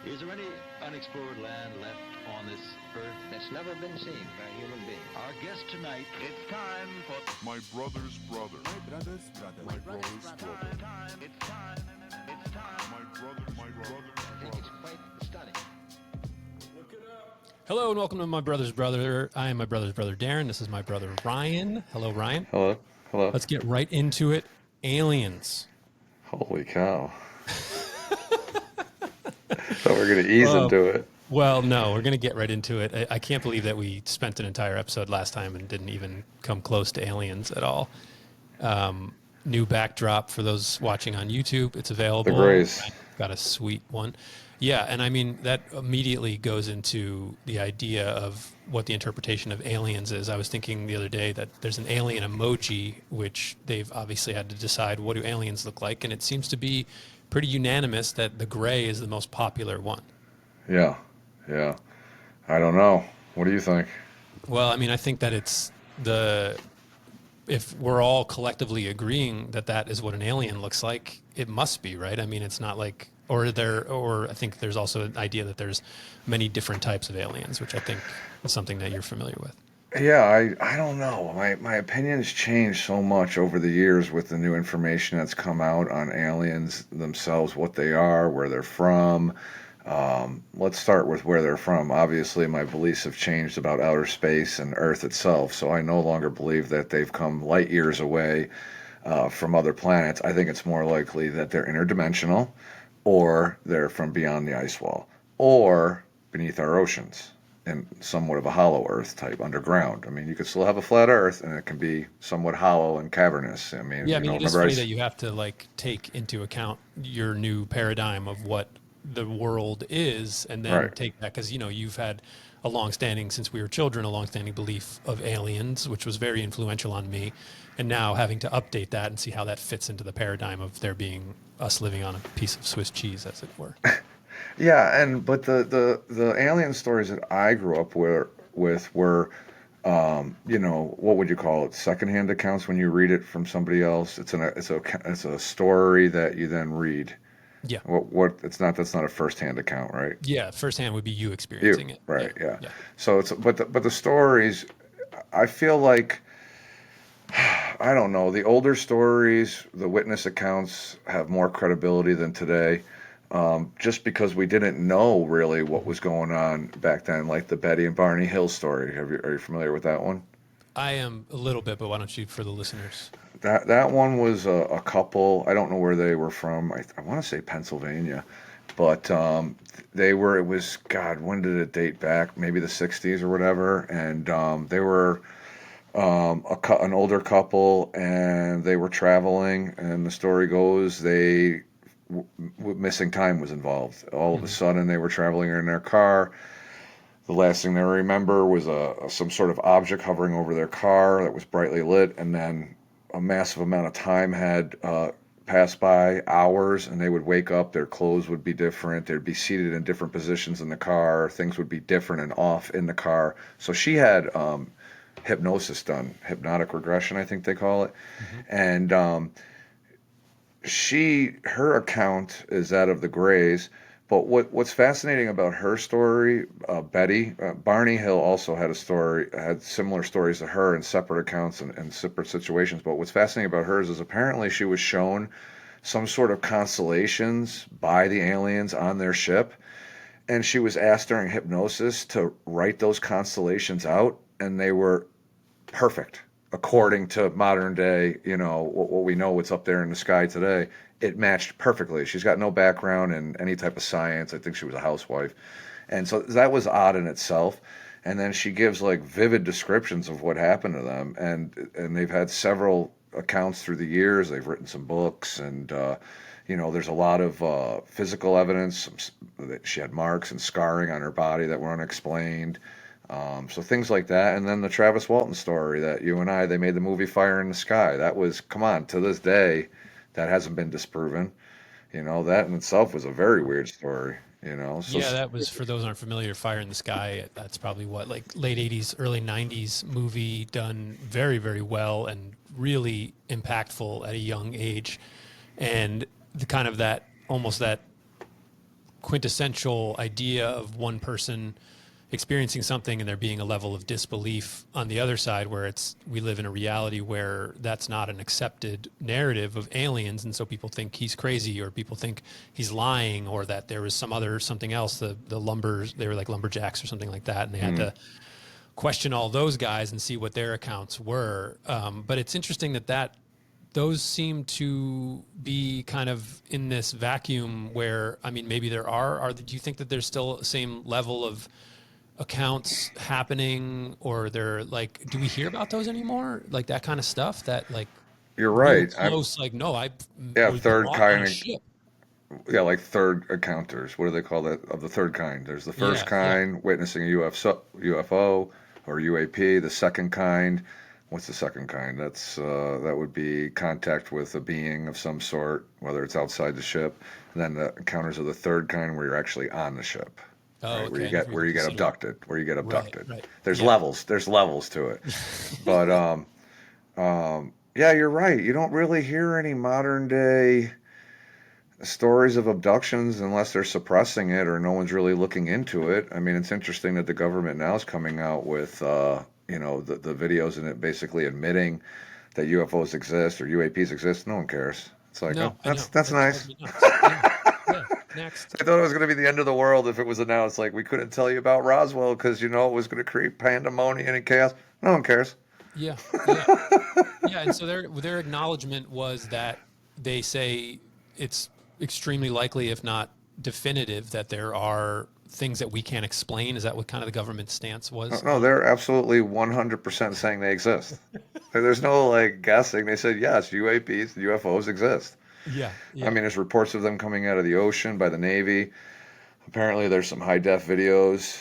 Is there any unexplored land left on this earth that's never been seen by a human being? Our guest tonight, it's time for My brother's brother. My brother's brother. My brother's brother. It's time. My brother's brother. I think it's quite stunning. Hello and welcome to My Brother's Brother. I am my brother's brother, Daren. This is my brother, Ryan. Hello, Ryan. Hello. Let's get right into it. Aliens. Holy cow. Thought we were going to ease into it. Well, no, we're going to get right into it. I can't believe that we spent an entire episode last time and didn't even come close to aliens at all. New backdrop for those watching on YouTube. It's available. The Grays. Got a sweet one. Yeah, and I mean, that immediately goes into the idea of what the interpretation of aliens is. I was thinking the other day that there's an alien emoji, which they've obviously had to decide what do aliens look like, and it seems to be pretty unanimous that the gray is the most popular one. Yeah. I don't know. What do you think? Well, I mean, I think that it's if we're all collectively agreeing that that is what an alien looks like, it must be, right? I mean, it's not like, or I think there's also an idea that there's many different types of aliens, which I think is something that you're familiar with. Yeah, I don't know. My opinion's changed so much over the years with the new information that's come out on aliens themselves, what they are, where they're from. Let's start with where they're from. Obviously, my beliefs have changed about outer space and Earth itself, so I no longer believe that they've come light years away from other planets. I think it's more likely that they're interdimensional, or they're from beyond the ice wall, or beneath our oceans in somewhat of a hollow Earth type underground. I mean, you could still have a flat Earth, and it can be somewhat hollow and cavernous. I mean, Yeah, I mean, it is remember funny that you have to like take into account your new paradigm of what the world is, and then Right. take that, because you've had a long-standing, since we were children, a long-standing belief of aliens, which was very influential on me, and now having to update that and see how that fits into the paradigm of there being us living on a piece of Swiss cheese, as it were. Yeah, but the alien stories that I grew up with were, what would you call it? Secondhand accounts when you read it from somebody else. It's a story that you then read. Yeah. That's not a first-hand account, right? Yeah, firsthand would be you experiencing it. Right, yeah. Yeah. So but the stories, I feel like, I don't know, the older stories, the witness accounts have more credibility than today. Just because we didn't know really what was going on back then, like the Betty and Barney Hill story. Are you familiar with that one? I am a little bit, but why don't you, for the listeners? That one was a couple. I don't know where they were from. I want to say Pennsylvania, but it was, God, when did it date back? Maybe the 60s or whatever. And they were an older couple, and they were traveling. And the story goes, missing time was involved. All of a sudden, they were traveling in their car. The last thing they remember was some sort of object hovering over their car that was brightly lit, and then a massive amount of time had passed by, hours, and they would wake up, their clothes would be different, they'd be seated in different positions in the car, things would be different and off in the car. So she had hypnosis done, hypnotic regression, I think they call it. And her account is that of the Greys. But what's fascinating about her story, Betty, Barney Hill also had similar stories to her in separate accounts and separate situations. But what's fascinating about hers is apparently she was shown some sort of constellations by the aliens on their ship, and she was asked during hypnosis to write those constellations out, and they were perfect according to modern day, what we know, what's up there in the sky today. It matched perfectly. She's got no background in any type of science. I think she was a housewife. And so that was odd in itself. And then she gives like vivid descriptions of what happened to them. And they've had several accounts through the years. They've written some books, and there's a lot of physical evidence. She had marks and scarring on her body that were unexplained. So things like that. And then the Travis Walton story that they made the movie Fire in the Sky. That was, come on, to this day, that hasn't been disproven. That in itself was a very weird story, So, Yeah, that was, for those who aren't familiar, Fire in the Sky. That's probably like late 80s, early 90s movie, done very, very well and really impactful at a young age. And the kind of that, almost that quintessential idea of one person experiencing something and there being a level of disbelief on the other side, where we live in a reality where that's not an accepted narrative of aliens, and so people think he's crazy, or people think he's lying, or that there was something else. The lumbers, they were like lumberjacks or something like that, and they had to question all those guys and see what their accounts were. But it's interesting that those seem to be kind of in this vacuum where, I mean, maybe there are. Do you think that there's still the same level of accounts happening, or they're like, do we hear about those anymore? Like that kind of stuff that like You're real right. close, like, no, I Yeah, was third on a kind. ship. Yeah, like third encounters. What do they call that? Of the third kind. There's the first Yeah. kind, witnessing a UFO or UAP. The second kind. What's the second kind? That would be contact with a being of some sort, whether it's outside the ship. And then the encounters of the third kind, where you're actually on the ship, Oh, right? Where okay. you I never get even considered. where you get Right, abducted. right. There's Yeah. levels. There's levels to it. But yeah, you're right. You don't really hear any modern day stories of abductions unless they're suppressing it or no one's really looking into it. I mean, it's interesting that the government now is coming out with, the videos and it basically admitting that UFOs exist or UAPs exist. No one cares. It's like, oh, No, I know. that's That drives nice. me nuts. Yeah. Yeah. Next. I thought it was going to be the end of the world if it was announced. Like, we couldn't tell you about Roswell because, it was going to create pandemonium and chaos. No one cares. Yeah. Yeah. Yeah. And so their acknowledgement was that they say it's extremely likely, if not definitive, that there are things that we can't explain. Is that what kind of the government's stance was No, on it? they're absolutely 100% saying they exist. There's no like guessing. They said, yes, UAPs, UFOs exist. Yeah. I Yeah. mean, there's reports of them coming out of the ocean by the Navy. Apparently, there's some high def videos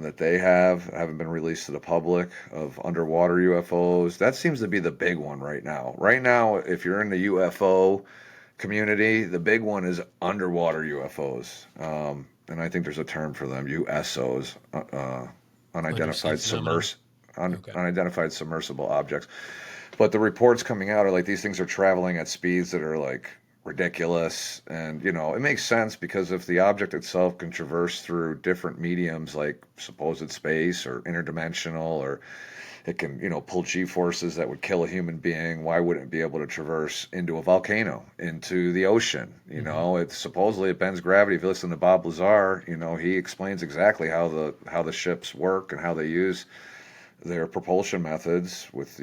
that they haven't been released to the public of underwater UFOs. That seems to be the big one right now. Right now, if you're in the UFO community, the big one is underwater UFOs. And I think there's a term for them, USOs, Undersea unidentified phenomena. Okay. unidentified submersible objects. But the reports coming out are like these things are traveling at speeds that are like ridiculous. And, it makes sense because if the object itself can traverse through different mediums like supposed space or interdimensional, or it can, pull G forces that would kill a human being, why wouldn't it be able to traverse into a volcano, into the ocean? It's supposedly it bends gravity. If you listen to Bob Lazar, he explains exactly how the ships work and how they use their propulsion methods with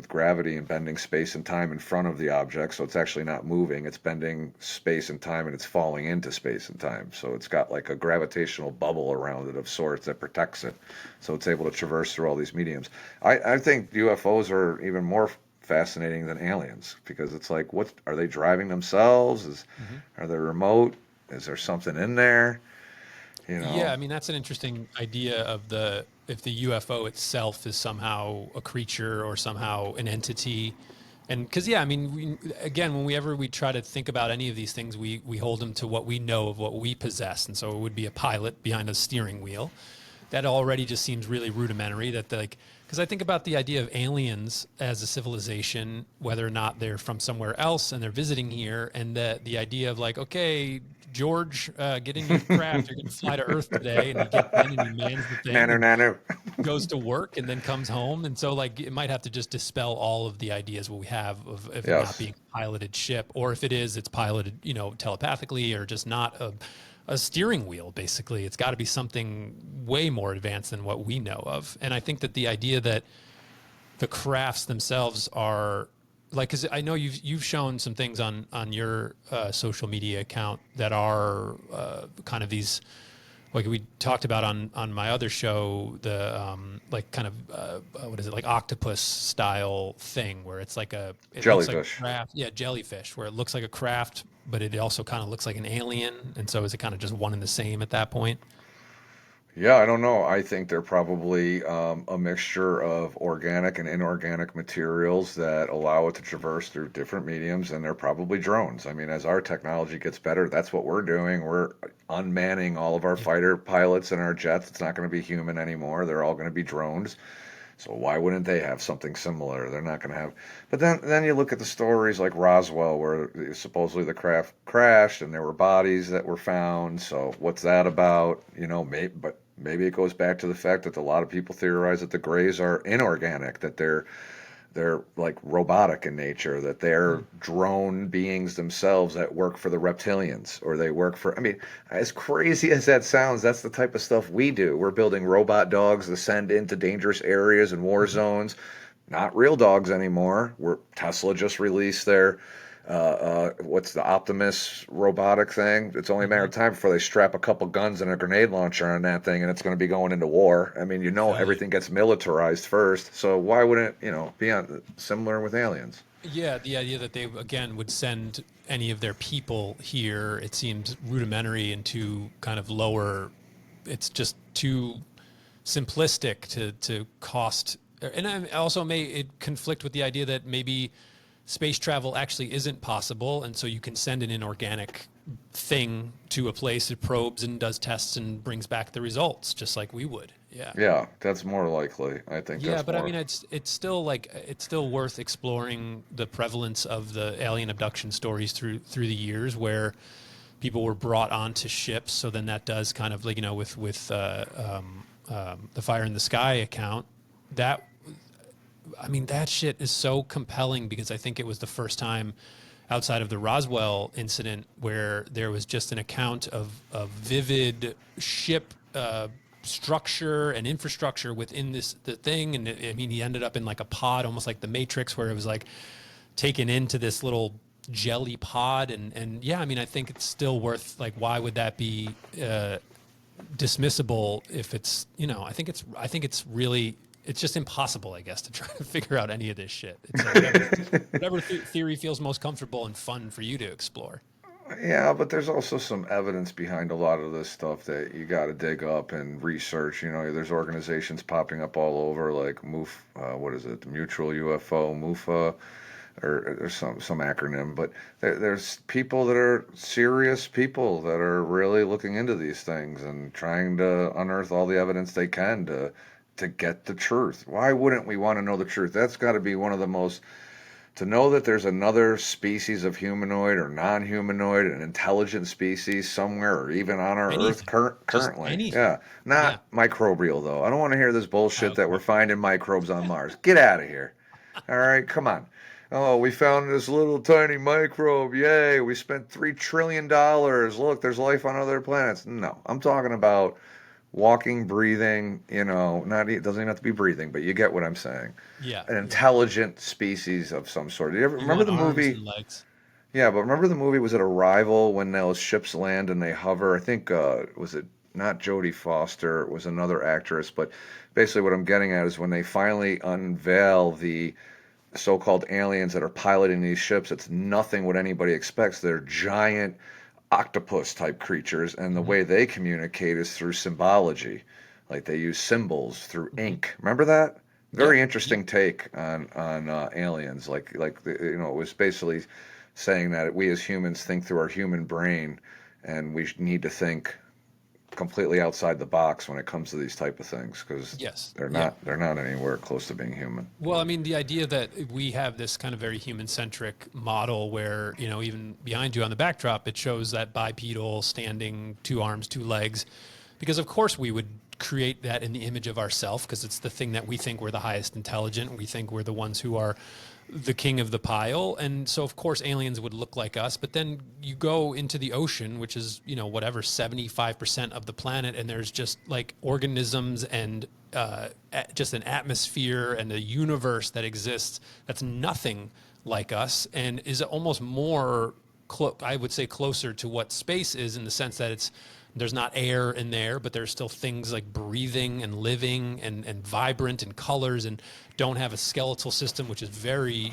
gravity and bending space and time in front of the object. So it's actually not moving, it's bending space and time, and it's falling into space and time. So it's got like a gravitational bubble around it of sorts that protects it. So it's able to traverse through all these mediums. I think UFOs are even more fascinating than aliens, because it's like, what are they driving themselves? Are they remote? Is there something in there? Yeah, I mean, that's an interesting idea of if the UFO itself is somehow a creature or somehow an entity. And because, yeah, I mean, whenever we try to think about any of these things, we hold them to what we know of what we possess. And so it would be a pilot behind a steering wheel. That already just seems really rudimentary. Because I think about the idea of aliens as a civilization, whether or not they're from somewhere else and they're visiting here, and the idea of like, okay, George, get in your craft. You're going to fly to Earth today, and he gets in and he mans the thing, Nano, and nano. goes to work, and then comes home. And so, like, it might have to just dispel all of the ideas what we have of it not Yes. being a piloted ship, or if it is, it's piloted, telepathically, or just not a steering wheel. Basically, it's got to be something way more advanced than what we know of. And I think that the idea that the crafts themselves are like, because I know you've shown some things on your social media account that are kind of these, like we talked about on my other show, the like kind of what is it, like octopus style thing, where it's like it looks like a Jellyfish. craft, yeah, jellyfish, where it looks like a craft, but it also kind of looks like an alien. And so is it kind of just one and the same at that point? Yeah, I don't know. I think they're probably a mixture of organic and inorganic materials that allow it to traverse through different mediums, and they're probably drones. I mean, as our technology gets better, that's what we're doing. We're unmanning all of our Yeah. fighter pilots and our jets. It's not going to be human anymore. They're all going to be drones. So why wouldn't they have something similar? They're not going to have. But then you look at the stories like Roswell, where supposedly the craft crashed and there were bodies that were found. So what's that about? But maybe it goes back to the fact that a lot of people theorize that the Greys are inorganic, that they're like robotic in nature, that they're drone beings themselves that work for the reptilians, or they work for, I mean, as crazy as that sounds, that's the type of stuff we do. We're building robot dogs to send into dangerous areas and war zones. Not real dogs anymore. Tesla just released their what's the Optimus robotic thing? It's only a matter of time before they strap a couple guns and a grenade launcher on that thing, and it's going to be going into war. I mean, everything gets militarized first. So why wouldn't be similar with aliens? Yeah, the idea that they again would send any of their people here, it seems rudimentary and too kind of lower. It's just too simplistic to cost. And also may it conflict with the idea that maybe space travel actually isn't possible, and so you can send an inorganic thing to a place, it probes and does tests and brings back the results, just like we would. Yeah, that's more likely. I think. Yeah, that's but more... I mean, it's still worth exploring the prevalence of the alien abduction stories through the years, where people were brought onto ships. So then that does kind of like with the Fire in the Sky account, that. I mean, that shit is so compelling because I think it was the first time outside of the Roswell incident where there was just an account of vivid ship structure and infrastructure within the thing. And I mean, he ended up in like a pod, almost like the Matrix, where it was like taken into this little jelly pod. And yeah, I mean, I think it's still worth, like, why would that be dismissible if it's, I think it's really, it's just impossible, I guess, to try to figure out any of this shit. It's like whatever theory feels most comfortable and fun for you to explore. Yeah, but there's also some evidence behind a lot of this stuff that you got to dig up and research. There's organizations popping up all over, like what is it, Mutual UFO, MUFA, or there's some acronym. But there's people that are serious people that are really looking into these things and trying to unearth all the evidence they can to get the truth. Why wouldn't we want to know the truth? That's got to be one of the most, to know that there's another species of humanoid or non-humanoid, an intelligent species somewhere, or even on our Earth currently. Yeah, not microbial though. I don't want to hear this bullshit that we're finding microbes on Mars. Get out of here. All right, come on. Oh, we found this little tiny microbe. Yay, we spent $3 trillion. Look, there's life on other planets. No, I'm talking about walking, breathing, it doesn't even have to be breathing, but you get what I'm saying. Yeah. An intelligent species of some sort. Do you ever remember the movie? Yeah, but remember the movie, was it Arrival, when those ships land and they hover? I think, was it not Jodie Foster, it was another actress, but basically what I'm getting at is when they finally unveil the so-called aliens that are piloting these ships, it's nothing what anybody expects. They're giant octopus type creatures, and the way they communicate is through symbology, like they use symbols through ink. Remember that? Very interesting take on aliens. It was basically saying that we as humans think through our human brain, and we need to think completely outside the box when it comes to these type of things, because they're not anywhere close to being human. Well, I mean, the idea that we have this kind of very human-centric model where, even behind you on the backdrop, it shows that bipedal, standing, 2 arms, 2 legs, because of course we would create that in the image of ourself, because it's the thing that we think we're the highest intelligent. We think we're the ones who are the king of the pile. And so of course aliens would look like us, but then you go into the ocean, which is, 75% of the planet, and there's just like organisms and just an atmosphere and a universe that exists that's nothing like us, and is almost more I would say closer to what space is, in the sense that there's not air in there, but there's still things like breathing and living and vibrant and colors, and don't have a skeletal system, which is very,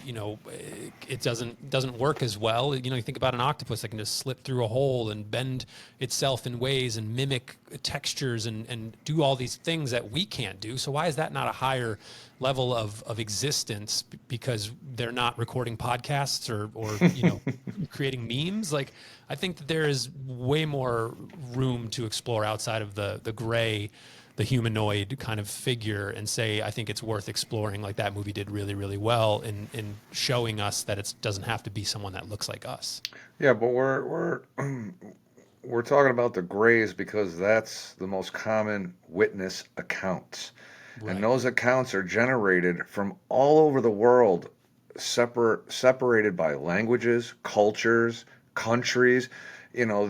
it doesn't work as well. You think about an octopus that can just slip through a hole and bend itself in ways and mimic textures and do all these things that we can't do. So why is that not a higher level of existence? Because they're not recording podcasts or creating memes. Like, I think that there is way more room to explore outside of the gray the humanoid kind of figure and say, I think it's worth exploring, like that movie did really, really well in showing us that it doesn't have to be someone that looks like us. Yeah, but we're talking about the Greys because that's the most common witness accounts. Right. And those accounts are generated from all over the world, separated by languages, cultures, countries. You know,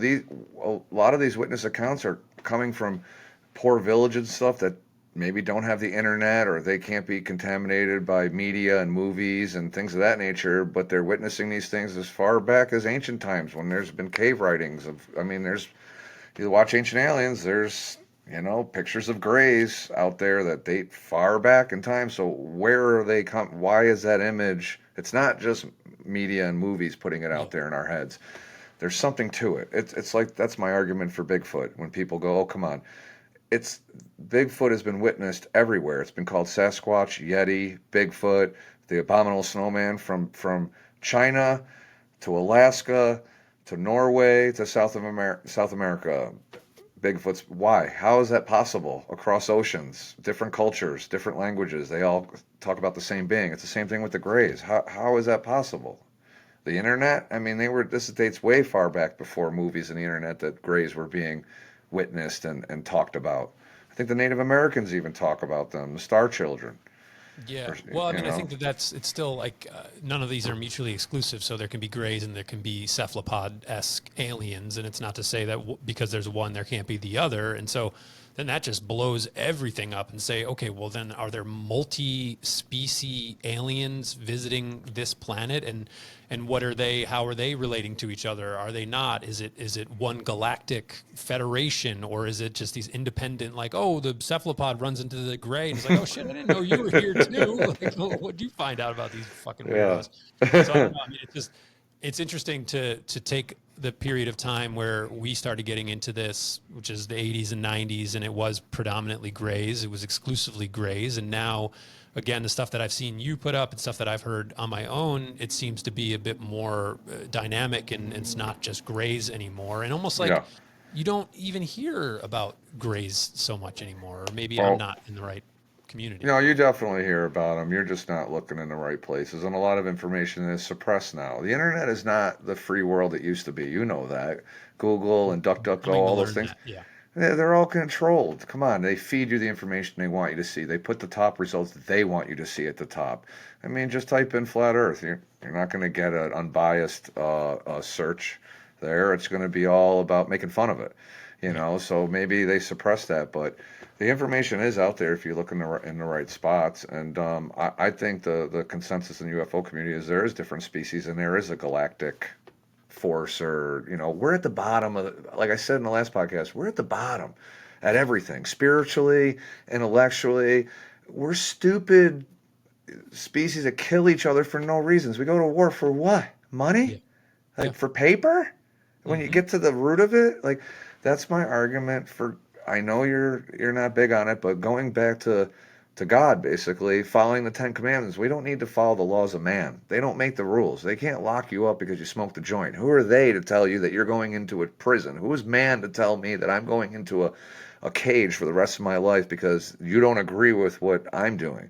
a lot of these witness accounts are coming from poor villages and stuff that maybe don't have the internet, or they can't be contaminated by media and movies and things of that nature, but they're witnessing these things as far back as ancient times when there's been cave writings of, I mean, you watch Ancient Aliens, there's, you know, pictures of Greys out there that date far back in time. So where are they why is that image? It's not just media and movies putting it out there in our heads. There's something to it. It's like, that's my argument for Bigfoot. When people go, oh, come on. Bigfoot has been witnessed everywhere. It's been called Sasquatch, Yeti, Bigfoot, the abominable snowman from China to Alaska to Norway to South America. Bigfoot's, why? How is that possible? Across oceans, different cultures, different languages, they all talk about the same being. It's the same thing with the Greys. How is that possible? The internet? I mean, this dates way far back before movies and the internet that Greys were being witnessed and talked about. I think the Native Americans even talk about them, the Star Children. Yeah. Well, I mean, I think it's still like none of these are mutually exclusive. So there can be Greys and there can be cephalopod-esque aliens. And it's not to say that because there's one, there can't be the other. And so then that just blows everything up and say, okay, well then are there multi-species aliens visiting this planet? And what are they, how are they relating to each other? Are they not? Is it one galactic federation, or is it just these independent, like, oh, the cephalopod runs into the Grey and it's like, oh shit, I didn't know you were here too. Like, what'd you find out about these fucking weirdos? So I don't know. I mean, it's interesting to take the period of time where we started getting into this, which is the 80s and 90s, and it was predominantly Greys. It was exclusively Greys. And now, again, the stuff that I've seen you put up and stuff that I've heard on my own, it seems to be a bit more dynamic, and it's not just Greys anymore. And almost like you don't even hear about Greys so much anymore, or maybe I'm not in the right community. No, you definitely hear about them. You're just not looking in the right places, and a lot of information is suppressed now. The internet is not the free world it used to be. You know that. Google and DuckDuckGo, all those things. Yeah. They're all controlled. Come on, they feed you the information they want you to see. They put the top results they want you to see at the top. I mean, just type in flat Earth. You're not going to get an unbiased search there. It's going to be all about making fun of it, you know. So maybe they suppress that, but the information is out there if you look in the right spots. And I think the consensus in the UFO community is there is different species and there is a galactic force, or, you know, we're at the bottom of like I said in the last podcast, we're at the bottom at everything, spiritually, intellectually. We're stupid species that kill each other for no reasons. We go to war for what? Money? For paper? When you get to the root of it, like, that's my argument for, I know you're not big on it, but going back to God, basically, following the 10 Commandments, we don't need to follow the laws of man. They don't make the rules. They can't lock you up because you smoked a joint. Who are they to tell you that you're going into a prison? Who is man to tell me that I'm going into a cage for the rest of my life because you don't agree with what I'm doing?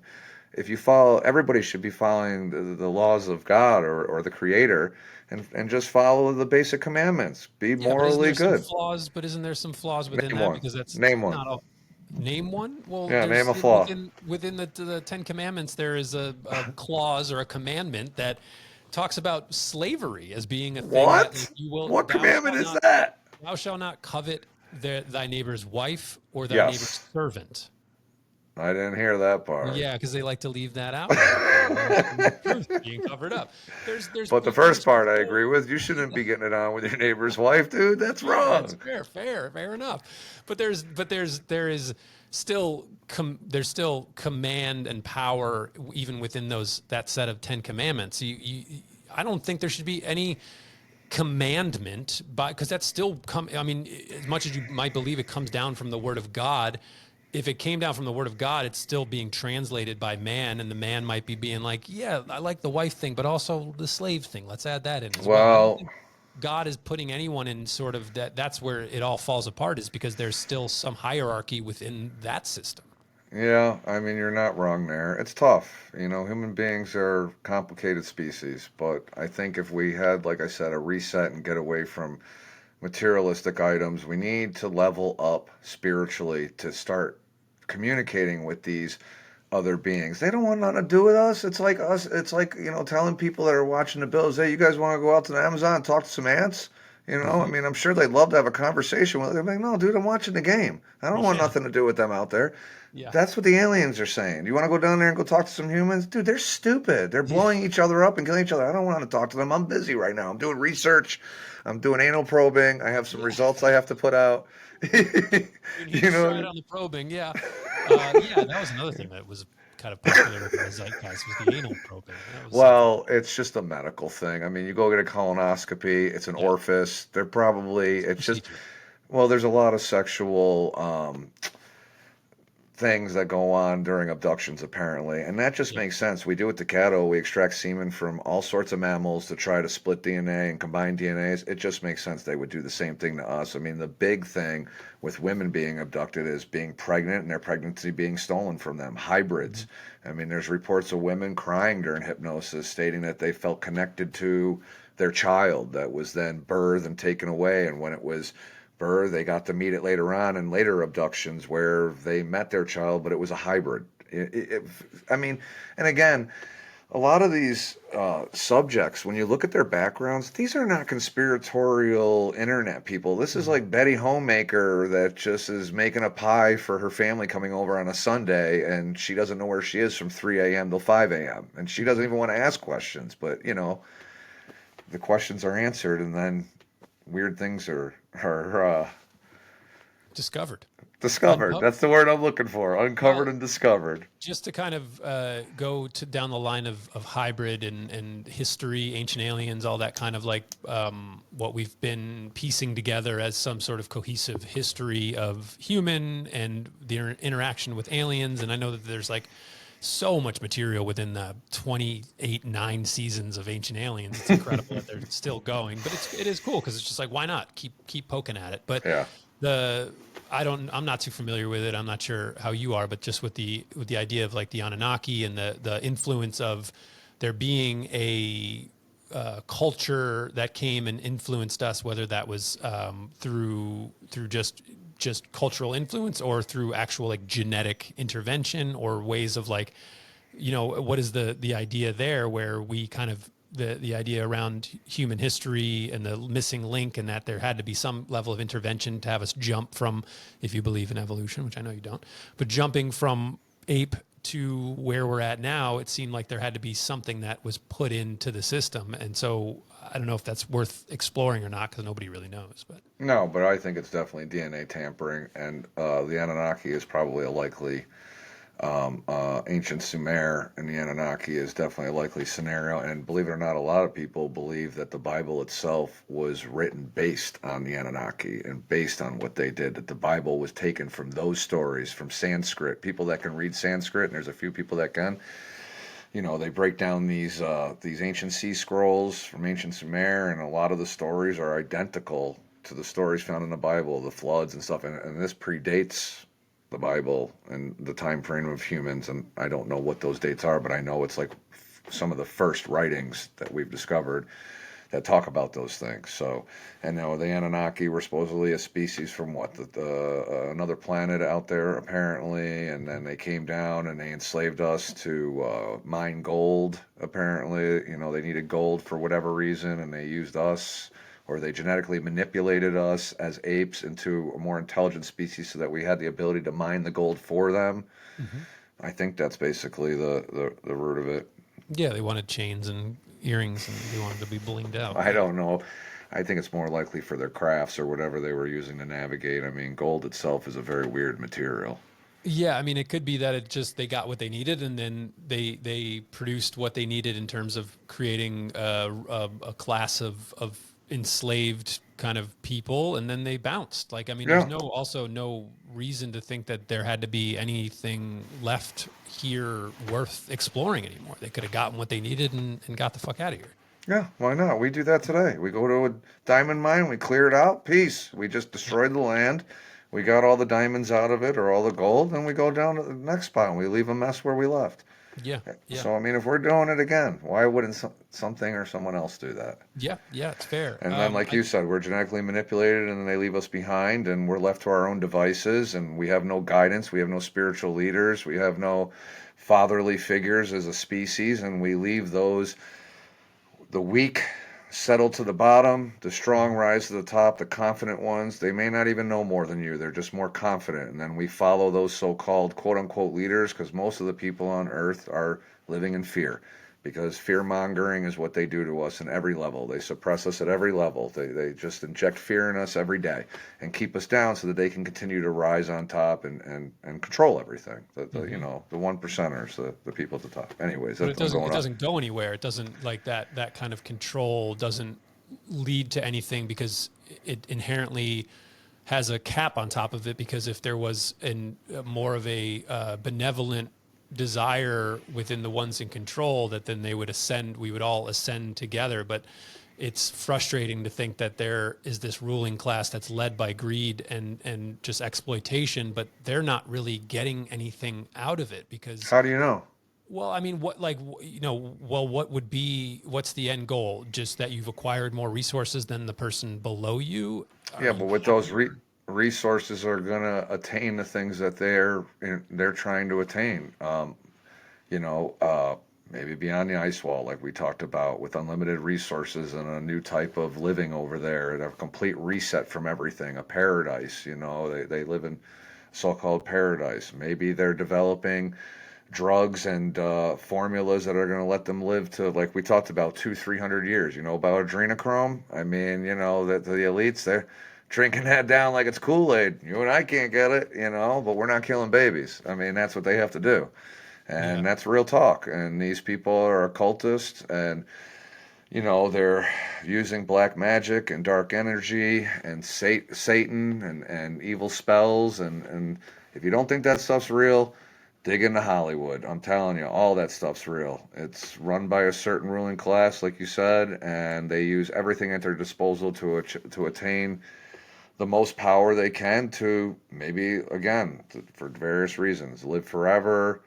If you follow, everybody should be following the laws of God or the Creator, and just follow the basic commandments. Be morally good. But isn't there some flaws within Name that? one. Because that's Name one. not all. Name one? Well, Yeah, name a flaw. Within the 10 Commandments, there is a clause or a commandment that talks about slavery as being a thing. What? That you will, What commandment is that? Thou shalt not covet thy neighbor's wife or thy neighbor's servant. I didn't hear that part. Yeah, because they like to leave that out. Being covered up. But the first part I agree with. You shouldn't be getting it on with your neighbor's wife, dude. That's wrong. That's fair enough. But there is still command and power even within that set of 10 Commandments. I don't think there should be any commandment, because that's still I mean, as much as you might believe it comes down from the Word of God. If it came down from the Word of God, it's still being translated by man, and the man might be being like, yeah, I like the wife thing, but also the slave thing. Let's add that in as well. God is putting anyone in sort of that's where it all falls apart, is because there's still some hierarchy within that system. Yeah, I mean, you're not wrong there. It's tough. Human beings are complicated species, but I think if we had, like I said, a reset and get away from materialistic items, we need to level up spiritually to start communicating with these other beings. They don't want nothing to do with us. It's like us. It's like, telling people that are watching the bills, hey, you guys want to go out to the Amazon and talk to some ants? I mean, I'm sure they'd love to have a conversation with them. Like, no, dude, I'm watching the game. I don't want nothing to do with them out there. Yeah. That's what the aliens are saying. You want to go down there and go talk to some humans? Dude, they're stupid. They're blowing each other up and killing each other. I don't want to talk to them. I'm busy right now. I'm doing research. I'm doing anal probing. I have some results I have to put out. Right on the probing, yeah. Yeah, that was another thing that was kind of popular with the zeitgeist, was the anal probing. Well, it's just a medical thing. I mean, you go get a colonoscopy, it's an orifice. They're probably, it's just, well, there's a lot of sexual things that go on during abductions, apparently. And that just makes sense. We do it to cattle. We extract semen from all sorts of mammals to try to split DNA and combine DNAs. It just makes sense they would do the same thing to us. I mean, the big thing with women being abducted is being pregnant and their pregnancy being stolen from them. Hybrids. I mean, there's reports of women crying during hypnosis, stating that they felt connected to their child that was then birthed and taken away. And when it was they got to meet it later on in later abductions where they met their child, but it was a hybrid. I mean, and again, a lot of these subjects, when you look at their backgrounds, these are not conspiratorial internet people. This is like Betty Homemaker that just is making a pie for her family coming over on a Sunday, and she doesn't know where she is from 3 a.m. till 5 a.m. And she doesn't even want to ask questions, but, the questions are answered, and then weird things are discovered. That's the word I'm looking for. Uncovered and discovered. Just to kind of go down the line of hybrid and history, ancient aliens, all that kind of like what we've been piecing together as some sort of cohesive history of human and the interaction with aliens. And I know that there's like so much material within the 9 seasons of Ancient Aliens. It's incredible that they're still going, but it is cool because it's just like, why not keep poking at it? But I'm not too familiar with it. I'm not sure how you are, but just with the idea of like the Anunnaki and the influence of there being a culture that came and influenced us, whether that was through just cultural influence or through actual like genetic intervention or ways of like, what is the idea there where we kind of the idea around human history and the missing link, and that there had to be some level of intervention to have us jump from, if you believe in evolution, which I know you don't, but jumping from ape to where we're at now, it seemed like there had to be something that was put into the system. And so I don't know if that's worth exploring or not, because nobody really knows. But no, but I think it's definitely DNA tampering, and the Anunnaki is probably a likely ancient Sumer, and the Anunnaki is definitely a likely scenario. And believe it or not, a lot of people believe that the Bible itself was written based on the Anunnaki and based on what they did, that the Bible was taken from those stories, from Sanskrit. People that can read Sanskrit, and there's a few people that can, they break down these ancient sea scrolls from ancient Sumer, and a lot of the stories are identical to the stories found in the Bible, the floods and stuff. And this predates the Bible and the time frame of humans, and I don't know what those dates are, but I know it's like some of the first writings that we've discovered that talk about those things. So, and the Anunnaki were supposedly a species from another planet out there apparently, and then they came down and they enslaved us to mine gold. Apparently, they needed gold for whatever reason, and they used us, or they genetically manipulated us as apes into a more intelligent species so that we had the ability to mine the gold for them. Mm-hmm. I think that's basically the root of it. Yeah, they wanted chains and earrings, and they wanted to be blinged out. I don't know. I think it's more likely for their crafts or whatever they were using to navigate. I mean, gold itself is a very weird material. Yeah, I mean, it could be that they got what they needed, and then they produced what they needed in terms of creating a class of enslaved kind of people, and then they bounced. Like, I mean, there's also no reason to think that there had to be anything left here worth exploring anymore. They could have gotten what they needed and got the fuck out of here. Yeah, why not? We do that today. We go to a diamond mine, we clear it out, peace. We just destroyed the land. We got all the diamonds out of it or all the gold, and we go down to the next spot and we leave a mess where we left. Yeah, yeah, So, I mean, if we're doing it again, why wouldn't something or someone else do that? yeah, yeah. It's fair. And then, like you said, we're genetically manipulated and then they leave us behind and we're left to our own devices and we have no guidance. We have no spiritual leaders. We have no fatherly figures as a species. And we leave the weak settle to the bottom, the strong rise to the top, the confident ones, they may not even know more than you. They're just more confident. And then we follow those so called quote unquote leaders because most of the people on earth are living in fear. Because fear mongering is what they do to us in every level. They suppress us at every level. They just inject fear in us every day and keep us down so that they can continue to rise on top and control everything. You know, the one percenters, the people at the top. Anyways, But that's what I'm it going on. doesn't go anywhere. It doesn't like that kind of control doesn't lead to anything because it inherently has a cap on top of it. Because if there was more of a benevolent desire within the ones in control, that then they would ascend. We would all ascend together. But it's frustrating to think that there is this ruling class that's led by greed and just exploitation, but they're not really getting anything out of it because. How do you know? Well, I mean, what's the end goal? Just that you've acquired more resources than the person below you? Are Yeah, you but with those happy? resources are gonna attain the things that they're trying to attain. You know, maybe beyond the ice wall, like we talked about, with unlimited resources and a new type of living over there, and a complete reset from everything, a paradise. You know, they live in so-called paradise. Maybe they're developing drugs and formulas that are going to let them live to, like we talked about, 300 years. You know about adrenochrome? I mean, you know that the elites, they're drinking that down like it's Kool-Aid. You and I can't get it, you know, but we're not killing babies. I mean, that's what they have to do, Yeah. and that's real talk. And these people are occultists, and you know they're using black magic and dark energy and Satan and evil spells, and if you don't think that stuff's real, dig into Hollywood. I'm telling you, all that stuff's real. It's run by a certain ruling class, like you said, and they use everything at their disposal to attain the most power they can to maybe, again, for various reasons, live forever,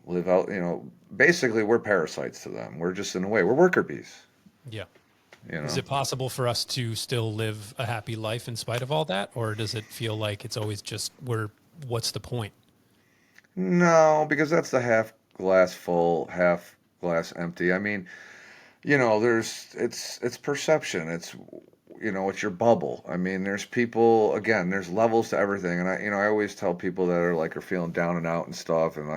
live out, you know, basically we're parasites to them. We're just, in a way, we're worker bees, Yeah. you Is know? it possible for us to still live a happy life in spite of all that? Or does it feel like it's always just what's the point? No, because that's the half glass full, half glass empty. I mean, you know, it's perception. It's you know, it's your bubble. I mean, there's people, again, there's levels to everything, and I always tell people that are feeling down and out and stuff, and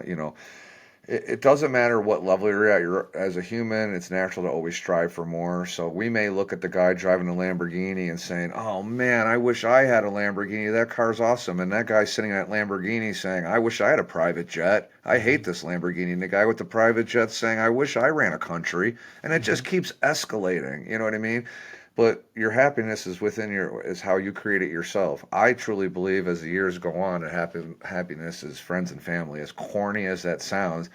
it doesn't matter what level you're at. You're as a human, it's natural to always strive for more. So we may look at the guy driving a Lamborghini and saying, "Oh man, I wish I had a Lamborghini. That car's awesome." And that guy sitting in that Lamborghini saying, "I wish I had a private jet. I hate Hmm. this Lamborghini." And the guy with the private jet saying, "I wish I ran a country." And it just Hmm. keeps escalating. You know what I mean? But your happiness is is how you create it yourself. I truly believe as the years go on that happiness is friends and family. As corny as that sounds,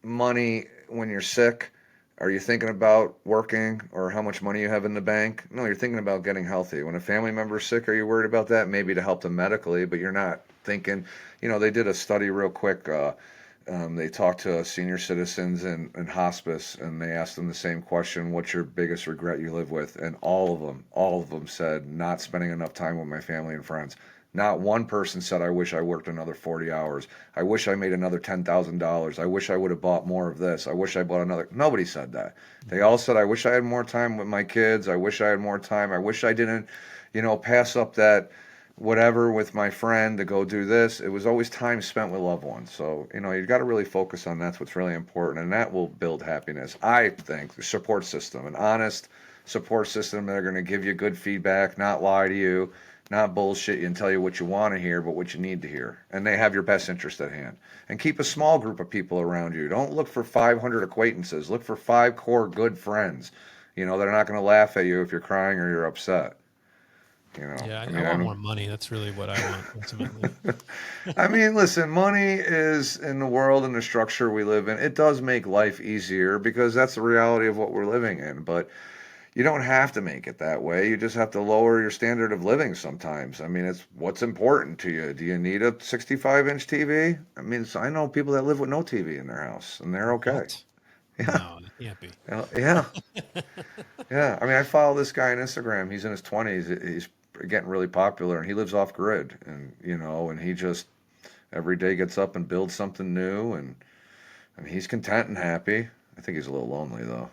money when you're sick, are you thinking about working or how much money you have in the bank? No, you're thinking about getting healthy. When a family member's sick, are you worried about that? Maybe to help them medically, but you're not thinking, they did a study real quick. They talked to senior citizens in hospice and they asked them the same question, what's your biggest regret you live with? And all of them said, not spending enough time with my family and friends. Not one person said, I wish I worked another 40 hours. I wish I made another $10,000. I wish I would have bought more of this. I wish I bought another. Nobody said that. They all said, I wish I had more time with my kids. I wish I had more time. I wish I didn't, pass up that whatever with my friend to go do this. It was always time spent with loved ones. So, you got to really focus on that's what's really important. And that will build happiness. I think the support system, an honest support system that are going to give you good feedback, not lie to you, not bullshit you and tell you what you want to hear, but what you need to hear. And they have your best interest at hand. And keep a small group of people around you. Don't look for 500 acquaintances. Look for 5 core good friends, that are not going to laugh at you if you're crying or you're upset. You know, Yeah, I I mean, want more money. That's really what I want ultimately. I mean, listen, money is in the world and the structure we live in. It does make life easier because that's the reality of what we're living in. But you don't have to make it that way. You just have to lower your standard of living sometimes. I mean, it's what's important to you. Do you need a 65-inch TV? I mean, I know people that live with no TV in their house and they're okay. What? Yeah. No, it can't be. Yeah. Yeah. I mean, I follow this guy on Instagram. He's in his 20s. He's getting really popular and he lives off grid and, and he just every day gets up and builds something new and he's content and happy. I think he's a little lonely though.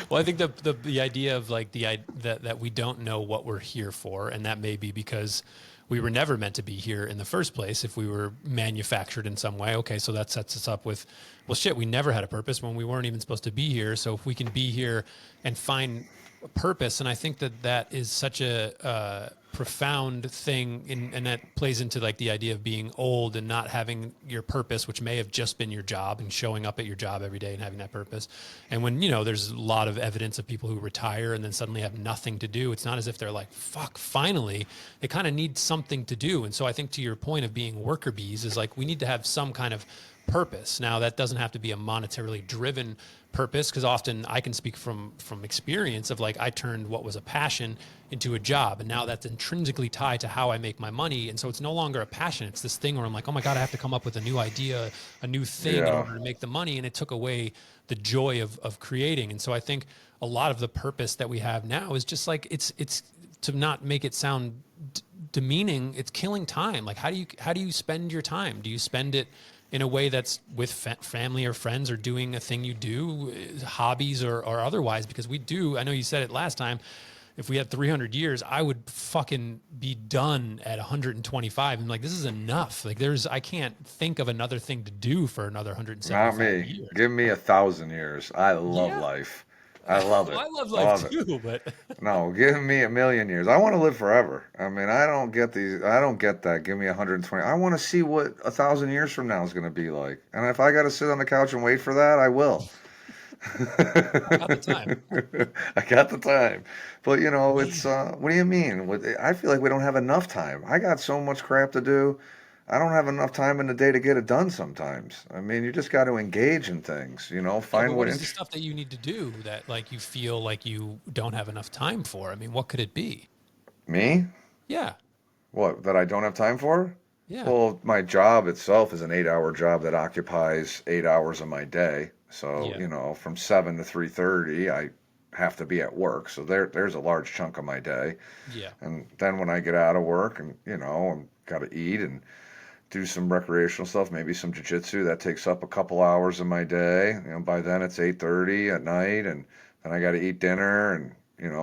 Well, I think the idea of like that we don't know what we're here for, and that may be because we were never meant to be here in the first place. If we were manufactured in some way, okay, so that sets us up with, well, shit, we never had a purpose when we weren't even supposed to be here. So if we can be here and find a purpose, and I think that is such a profound thing, and that plays into like the idea of being old and not having your purpose, which may have just been your job and showing up at your job every day and having that purpose. And when, there's a lot of evidence of people who retire and then suddenly have nothing to do, it's not as if they're like, fuck, finally, they kind of need something to do. And so I think to your point of being worker bees is like, we need to have some kind of purpose. Now that doesn't have to be a monetarily driven purpose, because often I can speak from experience of like I turned what was a passion into a job, and now that's intrinsically tied to how I make my money, and so it's no longer a passion. It's this thing where I'm like, oh my god, I have to come up with a new idea, a new thing in order to make the money, and it took away the joy of creating. And so I think a lot of the purpose that we have now is just like it's to not make it sound demeaning, it's killing time. Like how do you spend your time? Do you spend it in a way that's with family or friends or doing a thing you do, hobbies or otherwise? Because we do, I know you said it last time, if we had 300 years, I would fucking be done at 125. I'm like, this is enough. Like I can't think of another thing to do for another 175 Not me. years. Give me 1,000 years. I love life. I love it. Well, I love I life love too, but No, give me 1,000,000 years. I want to live forever. I mean, I don't get these. I don't get that. Give me 120. I want to see what 1,000 years from now is going to be like. And if I got to sit on the couch and wait for that, I will. I got the time. I got the time. But it's what do you mean? I feel like we don't have enough time. I got so much crap to do. I don't have enough time in the day to get it done sometimes. I mean, you just got to engage in things, Yeah, find but what what is the stuff that you need to do that like you feel like you don't have enough time for? I mean, what could it be? me? Yeah. What, that I don't have time for? Yeah. Well, my job itself is an 8-hour job that occupies 8 hours of my day. So, Yeah. from 7 to 3:30, I have to be at work. So there's a large chunk of my day. Yeah. And then when I get out of work and, I'm got to eat and do some recreational stuff, maybe some jiu-jitsu, that takes up a couple hours of my day. By then it's 8:30 at night, and then I got to eat dinner and,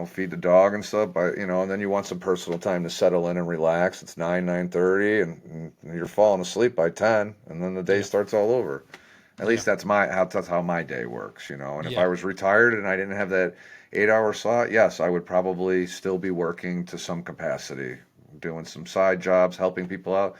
feed the dog and stuff. And then you want some personal time to settle in and relax. It's 9:30, and you're falling asleep by 10, and then the day Yeah. starts all over. At Yeah. least that's how my day works. And if Yeah. I was retired and I didn't have that 8-hour slot, yes, I would probably still be working to some capacity, doing some side jobs, helping people out.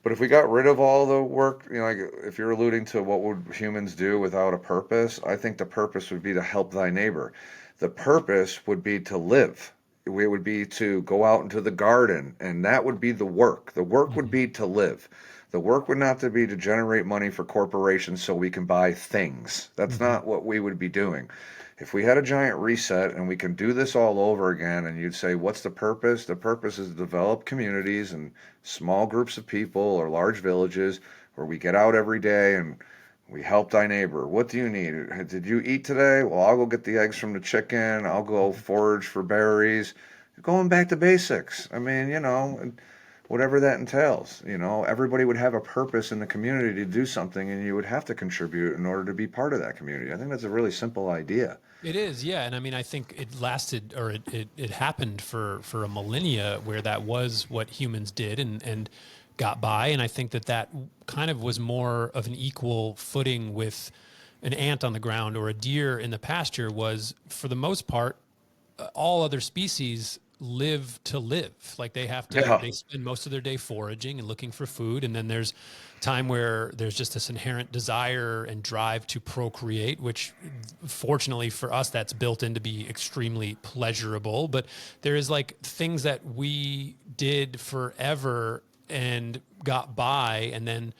But if we got rid of all the work, like if you're alluding to what would humans do without a purpose, I think the purpose would be to help thy neighbor. The purpose would be to live. It would be to go out into the garden, and that would be the work. The work would be to live. The work would not to be to generate money for corporations so we can buy things. That's not what we would be doing. If we had a giant reset and we can do this all over again, and you'd say, what's the purpose? The purpose is to develop communities and small groups of people or large villages where we get out every day and we help thy neighbor. What do you need? Did you eat today? Well, I'll go get the eggs from the chicken. I'll go forage for berries. Going back to basics. I mean, whatever that entails. Everybody would have a purpose in the community to do something, and you would have to contribute in order to be part of that community. I think that's a really simple idea. It is, yeah. And I mean, I think it lasted, or it happened for a millennia where that was what humans did and got by. And I think that kind of was more of an equal footing with an ant on the ground or a deer in the pasture was, for the most part, all other species live to live. Like they have to, Yeah. they spend most of their day foraging and looking for food. And then there's time where there's just this inherent desire and drive to procreate, which fortunately for us, that's built in to be extremely pleasurable. But there is like things that we did forever and got by. And then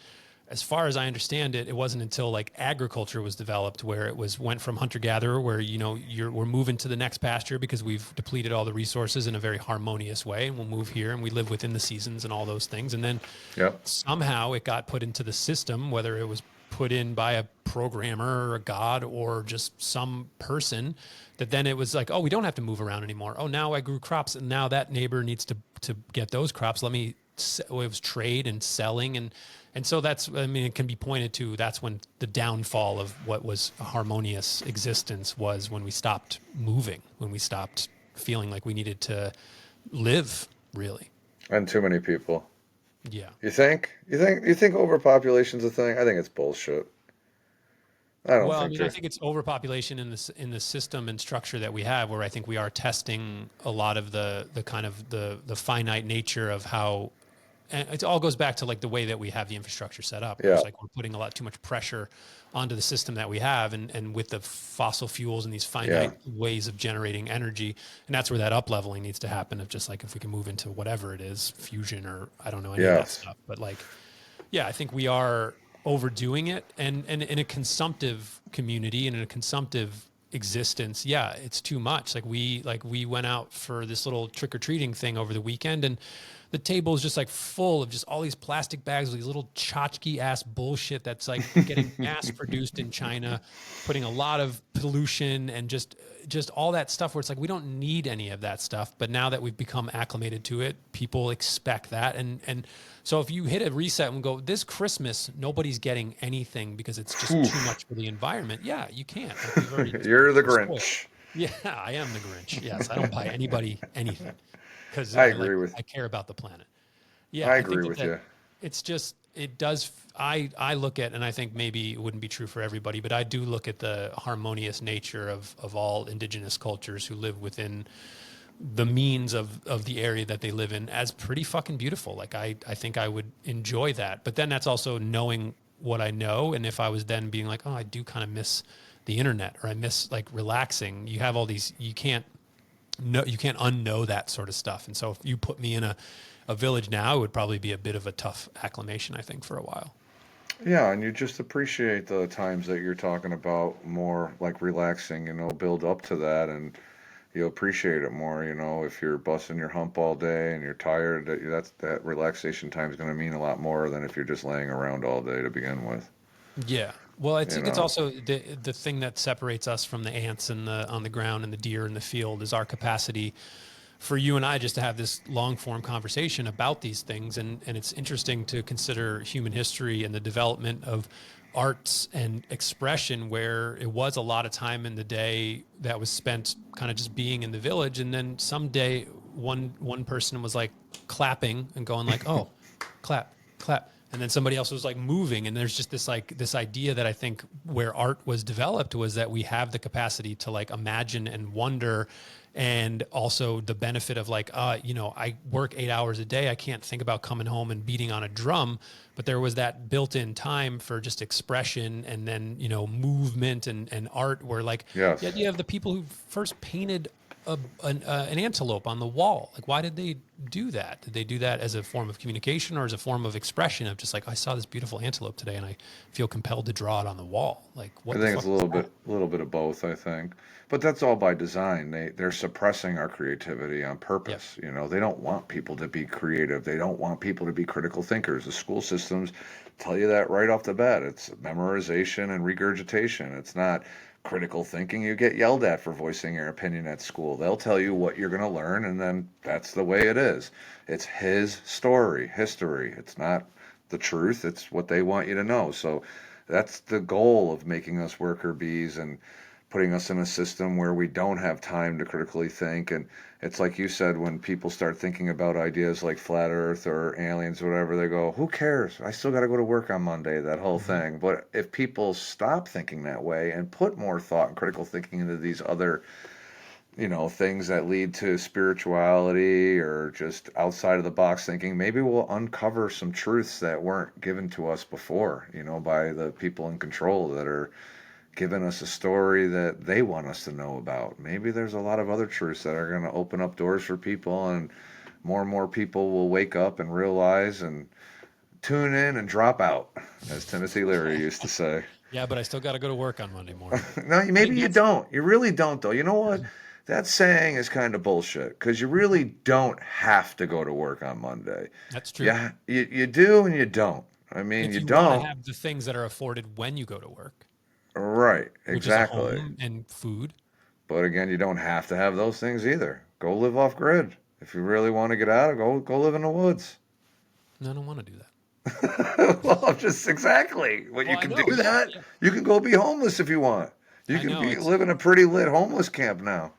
as far as I understand it, it wasn't until like agriculture was developed where it went from hunter gatherer, where, you know, we're moving to the next pasture because we've depleted all the resources in a very harmonious way. And we'll move here and we live within the seasons and all those things. And then Yep. somehow it got put into the system, whether it was put in by a programmer or a god or just some person, that then it was like, oh, we don't have to move around anymore. Oh, now I grew crops and now that neighbor needs to get those crops. It was trade and selling. And so that's, I mean, it can be pointed to, that's when the downfall of what was a harmonious existence was, when we stopped moving, when we stopped feeling like we needed to live, really. And too many people. Yeah. You think overpopulation's a thing? I think it's bullshit. I don't Well, I think mean, I think it's overpopulation in the system and structure that we have, where I think we are testing a lot of the kind of the finite nature of how. And it all goes back to like the way that we have the infrastructure set up. Yeah. It's like we're putting a lot too much pressure onto the system that we have, and with the fossil fuels and these finite ways of generating energy. And that's where that up leveling needs to happen, of just like, if we can move into whatever it is, fusion, or I don't know, any of that stuff. But like, yeah, I think we are overdoing it, and in a consumptive community and in a consumptive existence, yeah, it's too much. Like we went out for this little trick-or-treating thing over the weekend, and the table is just like full of just all these plastic bags with these little tchotchke ass bullshit that's like getting mass produced in China, putting a lot of pollution and just all that stuff, where it's like, we don't need any of that stuff. But now that we've become acclimated to it, people expect that. And so if you hit a reset and go, this Christmas, nobody's getting anything because it's just too much for the environment. Yeah, you can't. Like, we've already you're the spoiled. Grinch. Yeah, I am the Grinch. Yes, I don't buy anybody anything because I agree with. I care about the planet. Yeah, I think agree with you. It's just, it does. I look at, and I think maybe it wouldn't be true for everybody, but I do look at the harmonious nature of all indigenous cultures who live within the means of the area that they live in as pretty fucking beautiful. Like I think I would enjoy that. But then that's also knowing what I know. And if I was then being like, oh, I do kind of miss the internet, or I miss like relaxing, you have all these, you can't unknow that sort of stuff. And so if you put me in a village now, it would probably be a bit of a tough acclimation, I think, for a while. Yeah, and you just appreciate the times that you're talking about more, like relaxing, build up to that, and you appreciate it more. If you're busting your hump all day and you're tired, that relaxation time is going to mean a lot more than if you're just laying around all day to begin with. Yeah. Well, I think it's also the thing that separates us from the ants on the ground and the deer in the field is our capacity for you and I just to have this long form conversation about these things. And it's interesting to consider human history and the development of arts and expression, where it was a lot of time in the day that was spent kind of just being in the village. And then someday one person was like clapping and going like, oh, clap, clap. And then somebody else was like moving. And there's just this idea that I think where art was developed was that we have the capacity to like imagine and wonder. And also the benefit of like, I work 8 hours a day. I can't think about coming home and beating on a drum, but there was that built-in time for just expression and then, movement and art, where like, yes. The idea of the people who first painted an antelope on the wall. Like, why did they do that? Did they do that as a form of communication or as a form of expression of just like, I saw this beautiful antelope today and I feel compelled to draw it on the wall? Like, what? I think it's a little bit of both, I think. But that's all by design. They're suppressing our creativity on purpose. Yep. They don't want people to be creative. They don't want people to be critical thinkers. The school systems tell you that right off the bat. It's memorization and regurgitation. It's not critical thinking. You get yelled at for voicing your opinion at school. They'll tell you what you're going to learn, and then that's the way it is. It's his story, history. It's not the truth. It's what they want you to know. So that's the goal of making us worker bees and putting us in a system where we don't have time to critically think. And it's like you said, when people start thinking about ideas like flat earth or aliens or whatever, they go, who cares? I still got to go to work on Monday, that whole thing. But if people stop thinking that way and put more thought and critical thinking into these other things that lead to spirituality or just outside of the box thinking, maybe we'll uncover some truths that weren't given to us before, by the people in control that are giving us a story that they want us to know about. Maybe there's a lot of other truths that are going to open up doors for people, and more people will wake up and realize and tune in and drop out, as Timothy Leary used to say. Yeah, but I still got to go to work on Monday morning. No, maybe you don't. You really don't, though. You know what? That saying is kind of bullshit, because you really don't have to go to work on Monday. That's true. Yeah, you do and you don't. I mean, If you you want don't. to have the things that are afforded when you go to work, Right, which is a exactly. home and food. But again, you don't have to have those things either. Go live off grid. If you really want to get out, go live in the woods. No, I don't want to do that. Well, just exactly. Well, you I can know, do yeah, that. yeah. You can go be homeless if you want. You I can know. live in a pretty lit homeless camp now.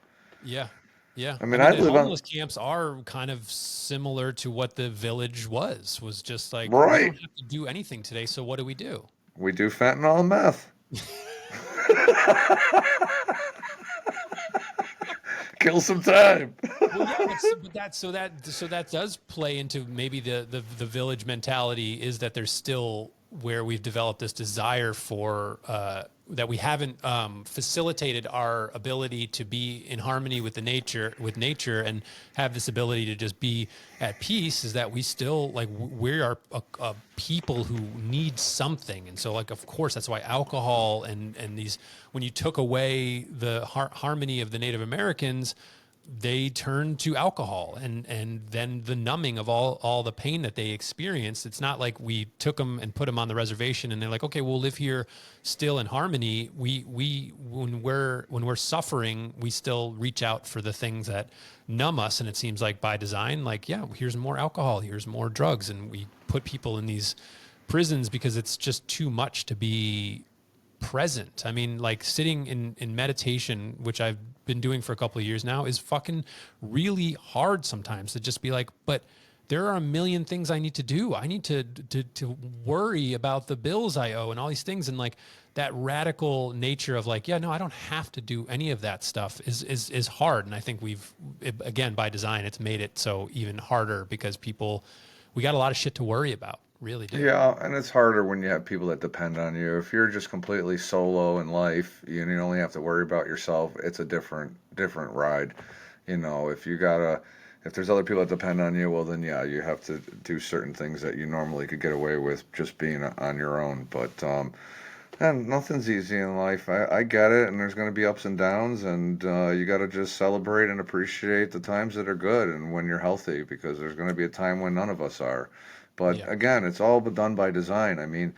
Yeah. Yeah. I I mean, mean, I the live on homeless camps are kind of similar to what the village was just like, we right. don't have to do anything today. So what do we do? We do fentanyl and meth. Kill some time. Well, yeah, but that does play into maybe the village mentality, is that there's still where we've developed this desire for that we haven't facilitated our ability to be in harmony with nature and have this ability to just be at peace, is that we still like we are a people who need something. And so like of course that's why alcohol and these, when you took away the harmony of the Native Americans, they turned to alcohol and then the numbing of all the pain that they experienced. It's not like we took them and put them on the reservation and they're like, okay, we'll live here still in harmony. We when we're suffering, we still reach out for the things that numb us. And it seems like by design, like, yeah, here's more alcohol, here's more drugs. And we put people in these prisons because it's just too much to be present. I mean, like sitting in meditation, which I've been doing for a couple of years now, is fucking really hard sometimes to just be like, but there are a million things I need to do. I need to worry about the bills I owe and all these things. And like that radical nature of like, yeah, no, I don't have to do any of that stuff is hard. And I think again, by design, it's made it so even harder because we got a lot of shit to worry about. Really do. Yeah, and it's harder when you have people that depend on you. If you're just completely solo in life, you only have to worry about yourself. It's a different ride. If there's other people that depend on you, well then yeah, you have to do certain things that you normally could get away with just being on your own. But and nothing's easy in life. I get it, and there's going to be ups and downs, and you got to just celebrate and appreciate the times that are good and when you're healthy, because there's going to be a time when none of us are. But Yeah. again, it's all done by design. I mean,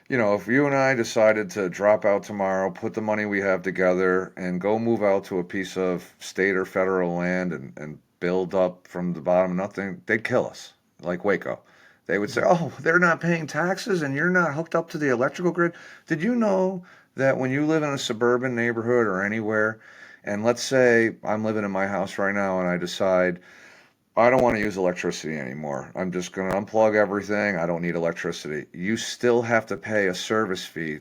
if you and I decided to drop out tomorrow, put the money we have together, and go move out to a piece of state or federal land and build up from the bottom of nothing, they'd kill us, like Waco. They would say, oh, they're not paying taxes and you're not hooked up to the electrical grid. Did you know that when you live in a suburban neighborhood or anywhere, and let's say I'm living in my house right now and I decide, I don't want to use electricity anymore. I'm just going to unplug everything. I don't need electricity. You still have to pay a service fee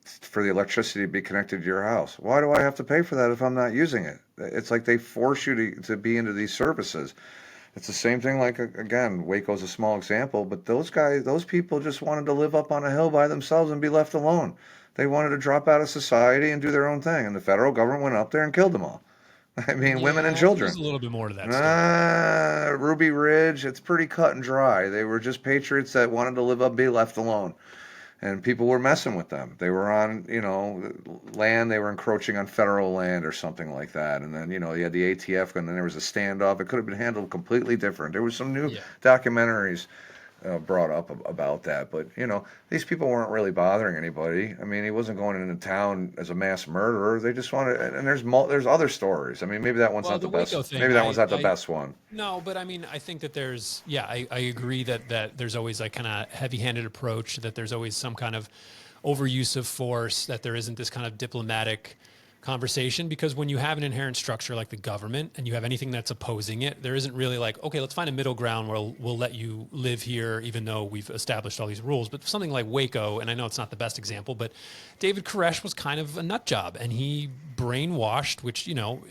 for the electricity to be connected to your house. Why do I have to pay for that if I'm not using it? It's like they force you to be into these services. It's the same thing, like, again, Waco's a small example, but those people just wanted to live up on a hill by themselves and be left alone. They wanted to drop out of society and do their own thing, and the federal government went up there and killed them all. I mean, women and Yeah, there's children. a little bit more to that story. Ruby Ridge, it's pretty cut and dry. They were just patriots that wanted to live up, be left alone. And people were messing with them. They were on, land, they were encroaching on federal land or something like that. And then, you had the ATF, and then there was a standoff. It could have been handled completely different. There was some new Yeah. documentaries brought up about that. But, these people weren't really bothering anybody. I mean, he wasn't going into town as a mass murderer. They just wanted, and there's other stories. I mean, maybe that one's Well, not the Waco best. thing, Maybe that one's not the best one. No, but I mean, I think that I agree that there's always like kind of heavy-handed approach, that there's always some kind of overuse of force, that there isn't this kind of diplomatic conversation, because when you have an inherent structure like the government and you have anything that's opposing it, there isn't really like, okay, let's find a middle ground where we'll let you live here even though we've established all these rules. But something like Waco, and I know it's not the best example, but David Koresh was kind of a nut job, and he brainwashed, which, you know,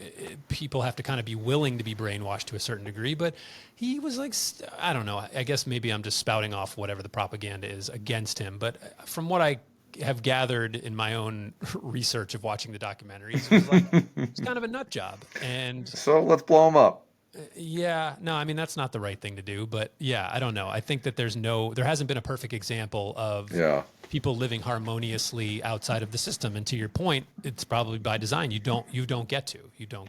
people have to kind of be willing to be brainwashed to a certain degree, but he was like, I don't know, I guess maybe I'm just spouting off whatever the propaganda is against him, but from what I have gathered in my own research of watching the documentaries, it was like, it's kind of a nut job. And So let's blow him up. yeah, no, I mean, that's not the right thing to do, but yeah, I don't know. I think that there hasn't been a perfect example of Yeah. people living harmoniously outside of the system. And to your point, it's probably by design. You don't get to.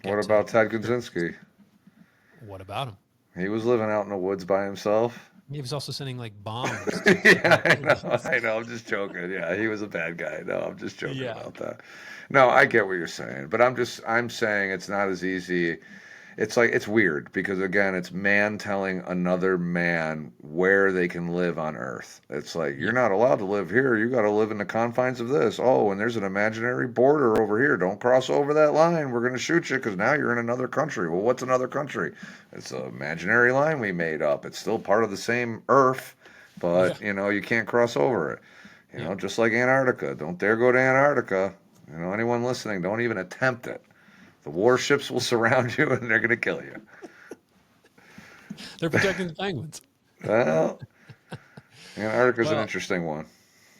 What about Ted Kaczynski? What about him? He was living out in the woods by himself. He was also sending like bombs. Yeah, I know. I'm just joking. Yeah, he was a bad guy. No, I'm just joking Yeah. about that. No, I get what you're saying, but I'm saying it's not as easy. It's like, it's weird because again, it's man telling another man where they can live on Earth. It's like, you're not allowed to live here. You got to live in the confines of this. Oh, and there's an imaginary border over here. Don't cross over that line. We're going to shoot you because now you're in another country. Well, what's another country? It's an imaginary line we made up. It's still part of the same Earth, but you know, you can't cross over it. You know, just like Antarctica. Don't dare go to Antarctica. You know, anyone listening, don't even attempt it. The warships will surround you and they're going to kill you. They're protecting the penguins. Well, Antarctica's an interesting one.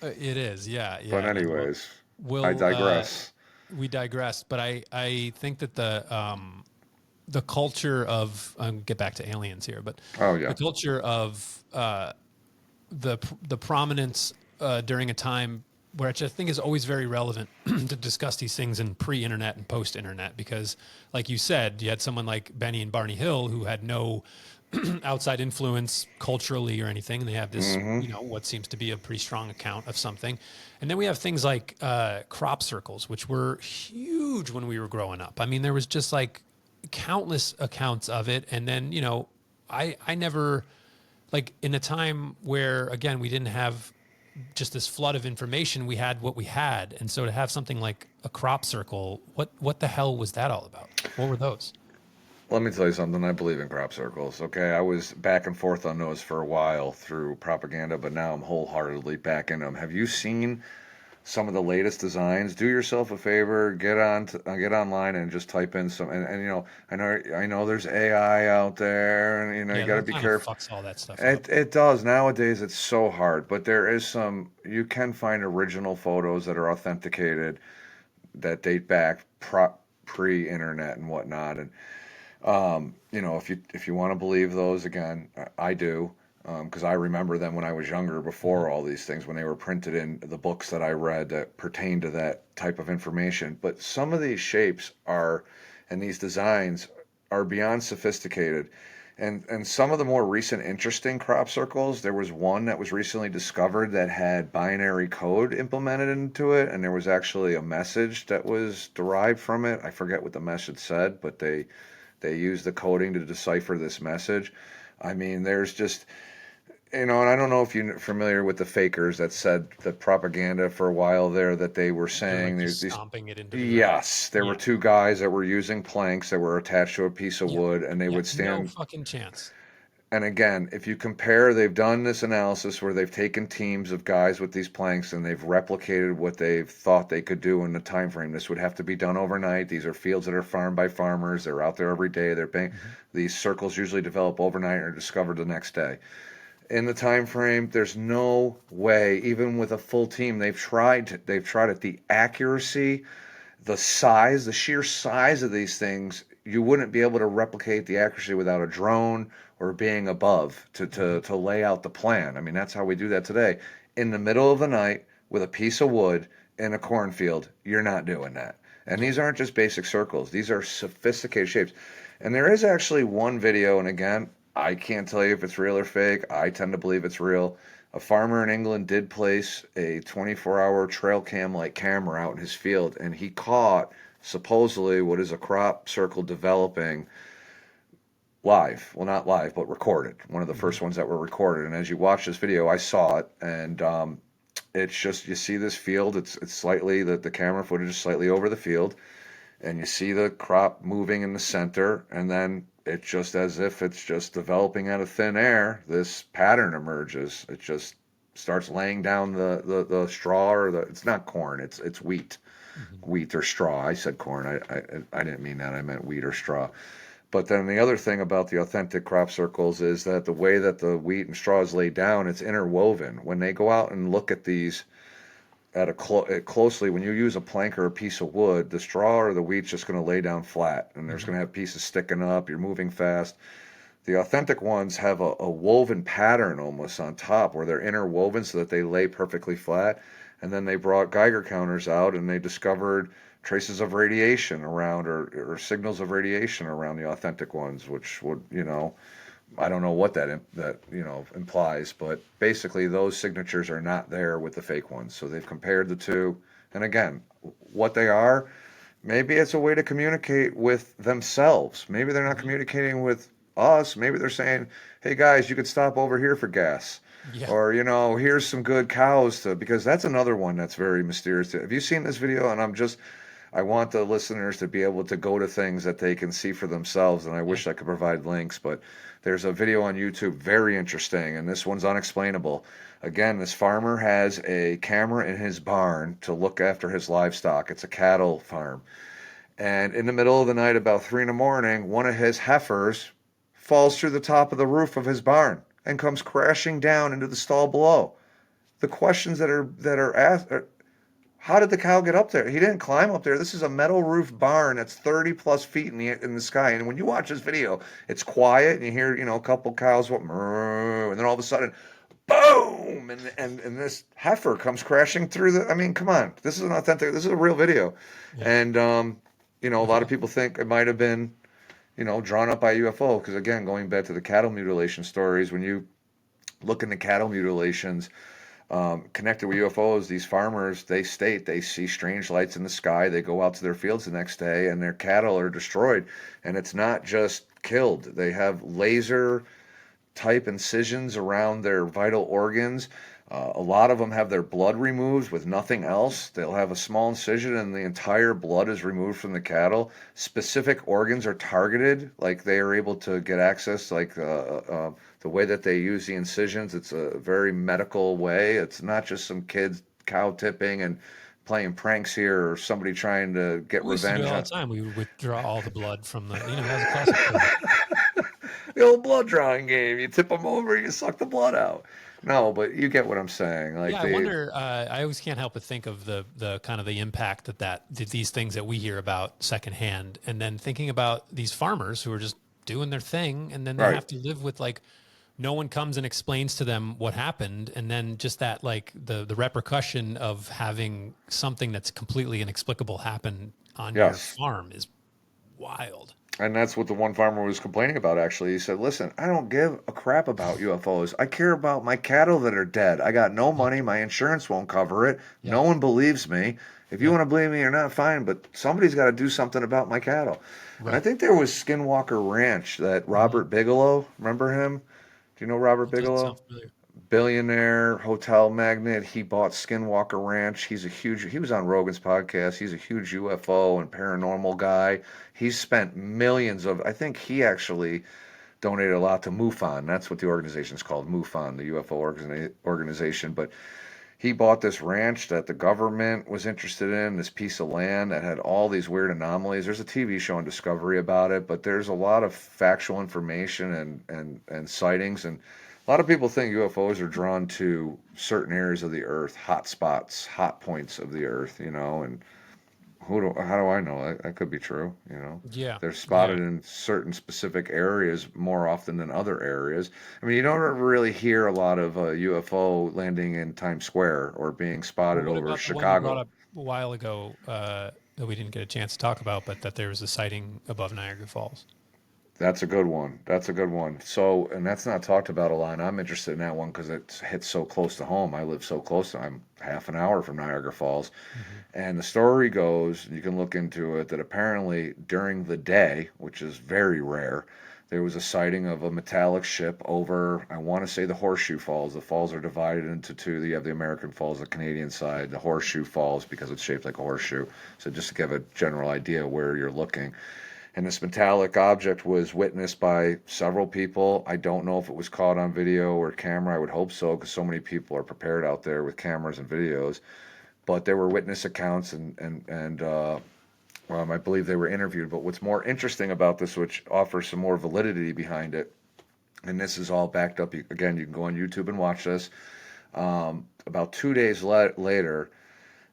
It is, yeah. But anyways, we'll, I digress. We digress, but I think that the culture of, get back to aliens here, but the culture of the prominence during a time which I think is always very relevant to discuss these things in pre-internet and post-internet, because like you said, you had someone like Benny and Barney Hill who had no outside influence culturally or anything. And they have this, you know, what seems to be a pretty strong account of something. And then we have things like crop circles, which were huge when we were growing up. I mean, there was just like countless accounts of it. And then, you know, I never, like in a time where, again, we didn't have just this flood of information, we had what we had. And so to have something like a crop circle, what the hell was that all about? What were those? Let me tell you something. I believe in crop circles. Okay, I was back and forth on those for a while through propaganda, but now I'm wholeheartedly back in them. Have you seen some of the latest designs? Do yourself a favor, get online and just type in some. And you know, I know there's AI out there, and you know, you got to be careful. Fucks all that stuff up. It does nowadays. It's so hard, but there is some. You can find original photos that are authenticated, that date back pre-internet and whatnot, and. You know, if you want to believe those, again, I do, because I remember them when I was younger, before all these things, when they were printed in the books that I read that pertain to that type of information. But some of these shapes and these designs are beyond sophisticated. And some of the more recent interesting crop circles, there was one that was recently discovered that had binary code implemented into it, and there was actually a message that was derived from it. I forget what the message said, but they use the coding to decipher this message. I mean, there's just, you know, and I don't know if you're familiar with the fakers that said the propaganda for a while there, that they were saying like there's these. Stomping it into There were two guys that were using planks that were attached to a piece of wood, and they would stand. No fucking chance. And again, if you compare, they've done this analysis where they've taken teams of guys with these planks and they've replicated what they've thought they could do in the time frame. This would have to be done overnight. These are fields that are farmed by farmers. They're out there every day. These circles usually develop overnight and are discovered the next day. In the time frame, there's no way, even with a full team, they've tried it. The accuracy, the size, the sheer size of these things, you wouldn't be able to replicate the accuracy without a drone or being above to lay out the plan. I mean, that's how we do that today. In the middle of the night with a piece of wood in a cornfield, you're not doing that. And these aren't just basic circles. These are sophisticated shapes. And there is actually one video, and again, I can't tell you if it's real or fake. I tend to believe it's real. A farmer in England did place a 24-hour trail cam-like camera out in his field, and he caught supposedly what is a crop circle developing live. Well, not live, but recorded. One of the first ones that were recorded. And as you watch this video, I saw it, and it's just, you see this field. It's slightly, the camera footage is slightly over the field, and you see the crop moving in the center, and then it's just as if it's just developing out of thin air. This pattern emerges. It just starts laying down the straw, or it's not corn. It's wheat, Hmm. wheat or straw. I said corn. I didn't mean that. I meant wheat or straw. But then the other thing about the authentic crop circles is that the way that the wheat and straw is laid down, it's interwoven. When they go out and look at these closely, when you use a plank or a piece of wood, the straw or the wheat's just going to lay down flat, and there's Hmm. going to have pieces sticking up. You're moving fast. The authentic ones have a woven pattern almost on top where they're interwoven so that they lay perfectly flat. And then they brought Geiger counters out and they discovered traces of radiation around, or signals of radiation around the authentic ones, which would, I don't know what that implies, but basically those signatures are not there with the fake ones. So they've compared the two. And again, what they are, maybe it's a way to communicate with themselves. Maybe they're not Hmm. communicating with us. Maybe they're saying, "Hey guys, you could stop over here for gas." Yeah. Or, here's some good cows because that's another one that's very mysterious. Have you seen this video? And I want the listeners to be able to go to things that they can see for themselves, and I Yeah. wish I could provide links, but there's a video on YouTube, very interesting, and this one's unexplainable. Again, this farmer has a camera in his barn to look after his livestock. It's a cattle farm. And in the middle of the night, about 3 in the morning, one of his heifers falls through the top of the roof of his barn and comes crashing down into the stall below. The questions that are asked are, how did the cow get up there? He didn't climb up there. This is a metal roof barn that's 30 plus feet in the sky. And when you watch this video, it's quiet and you hear, a couple cows, and then all of a sudden, boom, and this heifer comes crashing through the. I mean, come on, this is an authentic. This is a real video, Yeah. and a lot of Okay. people think it might have been, drawn up by UFO because again, going back to the cattle mutilation stories, when you look into cattle mutilations connected with UFOs, these farmers, they state they see strange lights in the sky. They go out to their fields the next day and their cattle are destroyed. And it's not just killed, they have laser type incisions around their vital organs. A lot of them have their blood removed with nothing else. They'll have a small incision and the entire blood is removed from the cattle. Specific organs are targeted, like they are able to get access, like the way that they use the incisions. It's a very medical way. It's not just some kids cow tipping and playing pranks here or somebody trying to get We used to do it revenge all on. the time. We would withdraw all the blood from that was a classic thing. The old blood drawing game. You tip them over, you suck the blood out. No, but you get what I'm saying. Like Yeah, I they, wonder. I always can't help but think of the kind of the impact that these things that we hear about secondhand, and then thinking about these farmers who are just doing their thing, and then they right. have to live with like no one comes and explains to them what happened, and then just that like the repercussion of having something that's completely inexplicable happen on your Yes. farm is wild. And that's what the one farmer was complaining about, actually. He said, "Listen, I don't give a crap about UFOs. I care about my cattle that are dead. I got no Yeah, money. My insurance won't cover it. yeah, No one believes me. If you yeah. want to believe me or not, fine, but somebody's got to do something about my cattle." And I Right. think there was Skinwalker Ranch that Hmm. Robert Bigelow, remember him? Do you know Robert That doesn't sound Bigelow? familiar. Billionaire hotel magnate. He bought Skinwalker Ranch. He was on Rogan's podcast. He's a huge UFO and paranormal guy. He's spent millions I think he actually donated a lot to MUFON. That's what the organization is called, MUFON, the UFO organization. But he bought this ranch that the government was interested in, this piece of land that had all these weird anomalies. There's a TV show on Discovery about it, but there's a lot of factual information and sightings. And a lot of people think UFOs are drawn to certain areas of the earth, hot spots, hot points of the earth, and how do I know? That could be true. Yeah, They're yeah. spotted in certain specific areas more often than other areas. I mean, you don't really hear a lot of UFO landing in Times Square or being Well, spotted what over about the one you brought Chicago. up a while ago that we didn't get a chance to talk about, but that there was a sighting above Niagara Falls? That's a good one. That's a good one. So, and that's not talked about a lot. And I'm interested in that one because it hits so close to home. I live so close. I'm half an hour from Niagara Falls. Hmm. And the story goes, you can look into it, that apparently during the day, which is very rare, There was a sighting of a metallic ship over, I want to say, the Horseshoe Falls. The falls are divided into two. You have the American Falls, the Canadian side, the Horseshoe Falls, because it's shaped like a horseshoe. So just to give a general idea where you're looking. And this metallic object was witnessed by several people. I don't know if it was caught on video or camera. I would hope so, because so many people are prepared out there with cameras and videos. But there were witness accounts, I believe they were interviewed. But what's more interesting about this, which offers some more validity behind it, and this is all backed up. Again, you can go on YouTube and watch this. About 2 days later,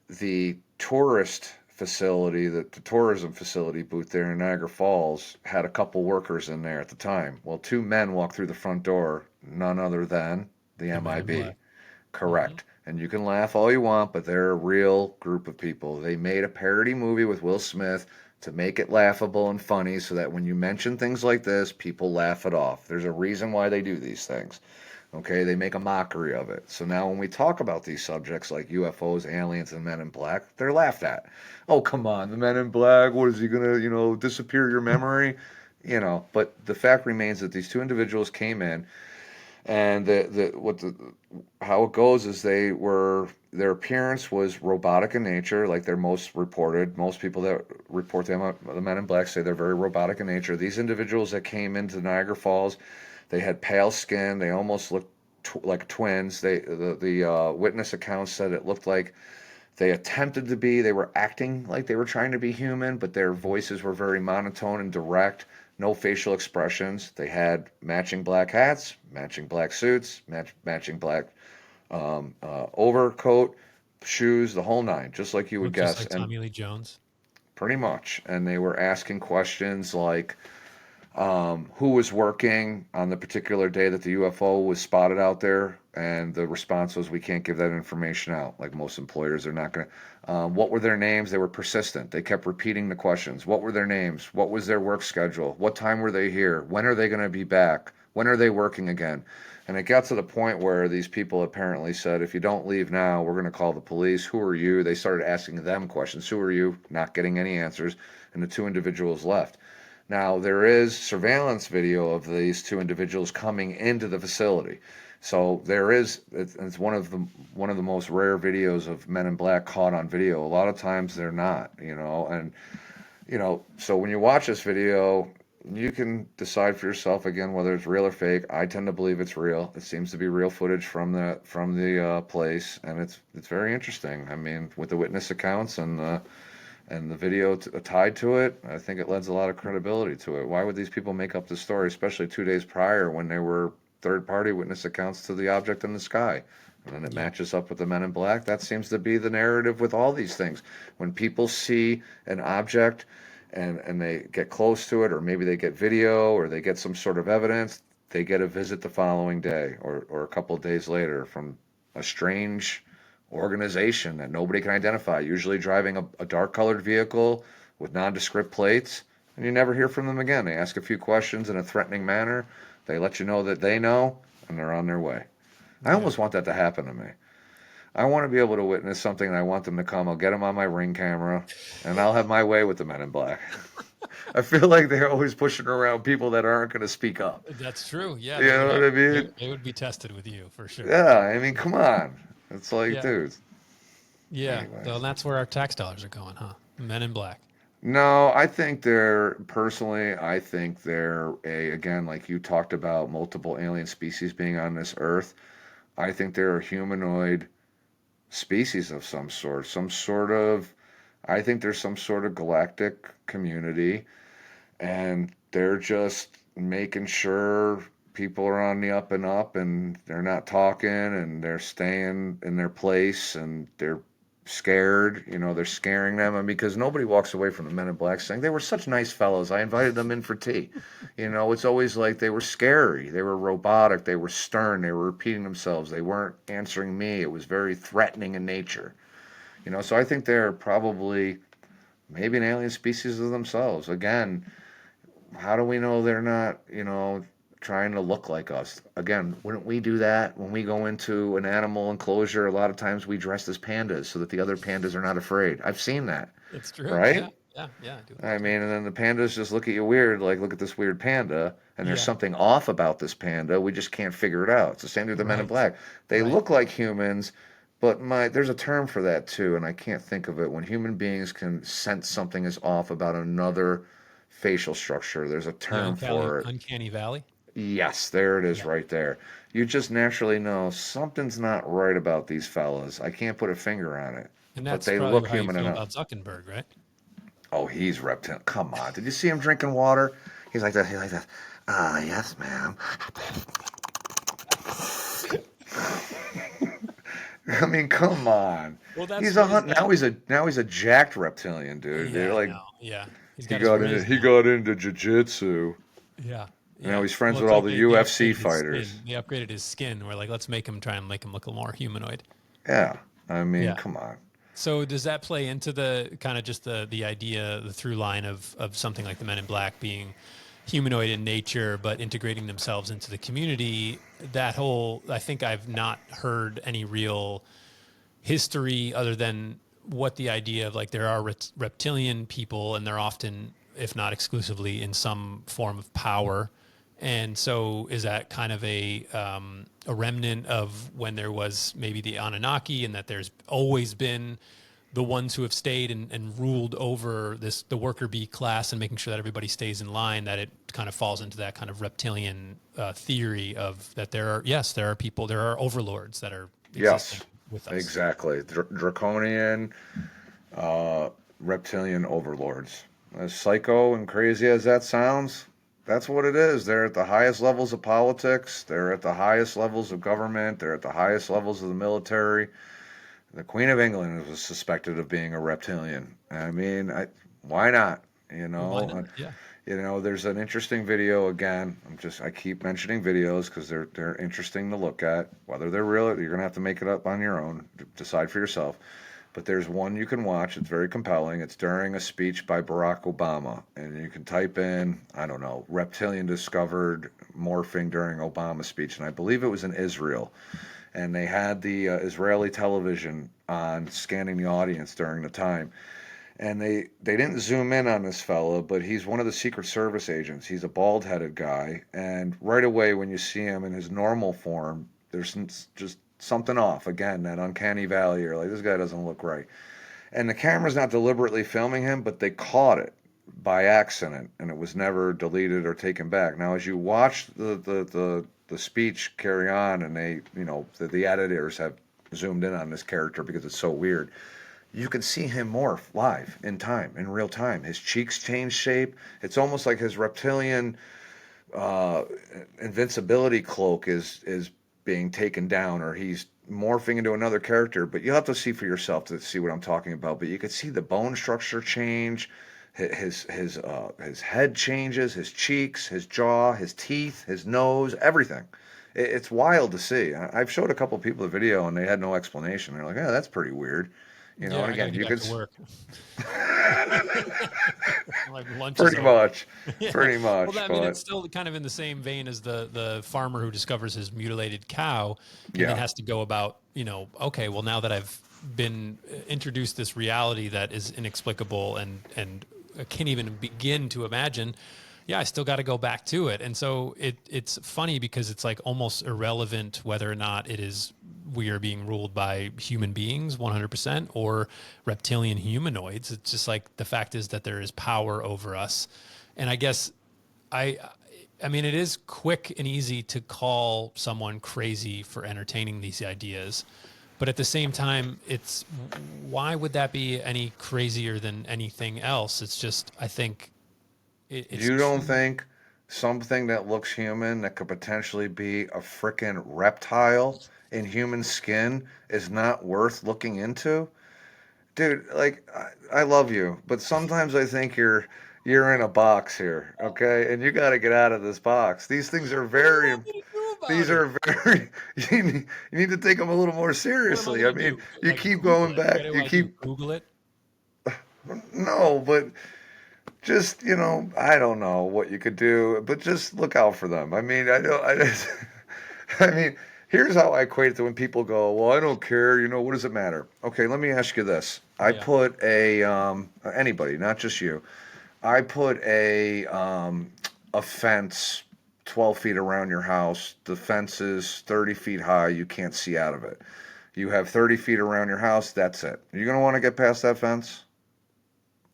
the tourist facility, the tourism facility booth there in Niagara Falls, had a couple workers in there at the time. Well, two men walked through the front door, none other than the MIB. Correct. And you can laugh all you want, but they're a real group of people. They made a parody movie with Will Smith to make it laughable and funny so that when you mention things like this, people laugh it off. There's a reason why they do these things. Okay, they make a mockery of it. So now when we talk about these subjects like UFOs, aliens, and Men in Black, they're laughed at. Oh, come on, the Men in Black, what is he going to, disappear your memory? But the fact remains that these two individuals came in, and how it goes is their appearance was robotic in nature, like they're most reported. Most people that report them, the Men in Black, say they're very robotic in nature. These individuals that came into Niagara Falls, they had pale skin. They almost looked like twins. The witness accounts said it looked like they attempted to be. They were acting like they were trying to be human, but their voices were very monotone and direct. No facial expressions. They had matching black hats, matching black suits, matching black overcoat, shoes, the whole nine, just like you would Looked just guess. like Tommy Lee Jones. Pretty much. And they were asking questions like, who was working on the particular day that the UFO was spotted out there, and the response was, we can't give that information out. Like most employers, they're not going to. What were their names? They were persistent. They kept repeating the questions. What were their names? What was their work schedule? What time were they here? When are they going to be back? When are they working again? And it got to the point where these people apparently said, if you don't leave now, we're going to call the police. Who are you? They started asking them questions. Who are you? Not getting any answers. And the two individuals left. Now, there is surveillance video of these two individuals coming into the facility. So it's one of the most rare videos of Men in Black caught on video. A lot of times they're not, so when you watch this video, you can decide for yourself again whether it's real or fake. I tend to believe it's real. It seems to be real footage from the place, and it's very interesting. I mean, with the witness accounts and the video tied to it, I think it lends a lot of credibility to it. Why would these people make up the story, especially 2 days prior when there were third-party witness accounts to the object in the sky? And then it matches up with the Men in Black. That seems to be the narrative with all these things. When people see an object and they get close to it, or maybe they get video or they get some sort of evidence, they get a visit the following day or a couple of days later from a strange organization that nobody can identify, usually driving a dark colored vehicle with nondescript plates, and you never hear from them again. They ask a few questions in a threatening manner, they let you know that they know, and they're on their way. I almost want that to happen to me. I want to be able to witness something, and I want them to come. I'll get them on my Ring camera, and I'll have my way with the Men in Black. I feel like they're always pushing around people that aren't going to speak up. That's true. Yeah. You know what I mean? They would be tested with you for sure. Yeah, I mean, come on. It's like, dude. Yeah. Anyway. So that's where our tax dollars are going, huh? Men in Black. No, I think I think they're again, like you talked about multiple alien species being on this earth. I think they're a humanoid species of some sort. I think there's some sort of galactic community, and they're just making sure people are on the up and up, and they're not talking, and they're staying in their place, and they're scared. They're scaring them, and because nobody walks away from the Men in Black saying they were such nice fellows, I invited them in for tea. It's always like they were scary, they were robotic, they were stern, they were repeating themselves, they weren't answering me. It was very threatening in nature. So I think they're probably maybe an alien species of themselves. Again, how do we know they're not, trying to look like us? Again, wouldn't we do that when we go into an animal enclosure? A lot of times we dress as pandas so that the other pandas are not afraid. I've seen that. It's true. Right? Yeah. Yeah, I do it all I the time. mean, and then the pandas just look at you weird, like, look at this weird panda, and there's Yeah, something off about this panda. We just can't figure it out. It's the same with the Men in right, Black. They right. look like humans, but there's a term for that too, and I can't think of it. When human beings can sense something is off about another facial structure, there's a The term for it. uncanny valley. Yes, there it is Yeah. right there. You just naturally know something's not right about these fellas. I can't put a finger on it, And but that's they probably look how you human feel enough. about Zuckerberg, right? Oh, he's reptile. Come on. Did you see him drinking water? He's like that. He's like that. Ah, yes, ma'am. I mean, come on. Well, that's He's a what is hunt that? now he's a jacked reptilian, dude. They're Yeah, I like know. Yeah, he's got his riz he now. got into jiu-jitsu. Yeah, Now yeah. he's friends Well, with it's all the okay. They UFC upgraded his fighters. skin. They upgraded his skin. We're like, let's make him try and make him look a little more humanoid. Yeah. I mean, Yeah. come on. So does that play into the kind of just the idea, the through line of something like the Men in Black being humanoid in nature, but integrating themselves into the community? That whole, I think I've not heard any real history other than what the idea of like there are reptilian people and they're often, if not exclusively, in some form of power. And so is that kind of a remnant of when there was maybe the Anunnaki, and that there's always been the ones who have stayed and ruled over the worker bee class and making sure that everybody stays in line, that it kind of falls into that kind of reptilian theory of that there are people, there are overlords that are existing Yes. with us. Exactly. Draconian reptilian overlords. As psycho and crazy as that sounds, that's what it is. They're at the highest levels of politics. They're at the highest levels of government. They're at the highest levels of the military. The Queen of England was suspected of being a reptilian. I mean, why not? You Well, why know, not? Yeah. there's an interesting video again. I keep mentioning videos because they're interesting to look at. Whether they're real, you're gonna have to make it up on your own. Decide for yourself. But there's one you can watch. It's very compelling. It's during a speech by Barack Obama, and you can type in, I don't know, reptilian discovered morphing during Obama's speech, and I believe it was in Israel. And they had the Israeli television on scanning the audience during the time. And they didn't zoom in on this fella, but he's one of the Secret Service agents. He's a bald-headed guy, and right away when you see him in his normal form, there's just something off. Again, that uncanny valley. You're like, this guy doesn't look right. And the camera's not deliberately filming him, but they caught it by accident, and it was never deleted or taken back. Now, as you watch the speech carry on, and the editors have zoomed in on this character because it's so weird. You can see him morph live in real time. His cheeks change shape. It's almost like his reptilian uh, invincibility cloak is being taken down, or he's morphing into another character. But you'll have to see for yourself to see what I'm talking about. But you can see the bone structure change. His head changes, his cheeks, his jaw, his teeth, his nose, everything. It's wild to see. I've showed a couple people the video and they had no explanation. They're like, "Yeah, that's pretty weird," Yeah, And I got to again, get you back could to work. Like lunch is pretty over. much, Yeah. pretty Well, much. I mean, But it's still kind of in the same vein as the farmer who discovers his mutilated cow and then yeah, has to go about, okay, well, now that I've been introduced this reality that is inexplicable and I can't even begin to imagine, yeah, I still got to go back to it. And so it's funny because it's like almost irrelevant whether or not we are being ruled by human beings 100% or reptilian humanoids. It's just like the fact is that there is power over us. And I guess I I mean, it is quick and easy to call someone crazy for entertaining these ideas. But at the same time, why would that be any crazier than anything else? It's just, I think it's you don't too. think something that looks human that could potentially be a frickin' reptile in human skin is not worth looking into? Dude, like I love you, but sometimes I think you're in a box here, okay? And you got to get out of this box. These things are What do you very want me to do these about it? are very you need to take them a little more What am I seriously. I going to mean, do? you Like keep Google going it? What back, do you I do? keep Google it? no, but just, I don't know what you could do, but just look out for them. I mean, I don't I just I mean, Here's how I equate it to when people go, well, I don't care. You know, what does it matter? Okay, let me ask you this. I Yeah. put anybody, not just you. I put a fence 12 feet around your house. The fence is 30 feet high. You can't see out of it. You have 30 feet around your house. That's it. You're going to want to get past that fence?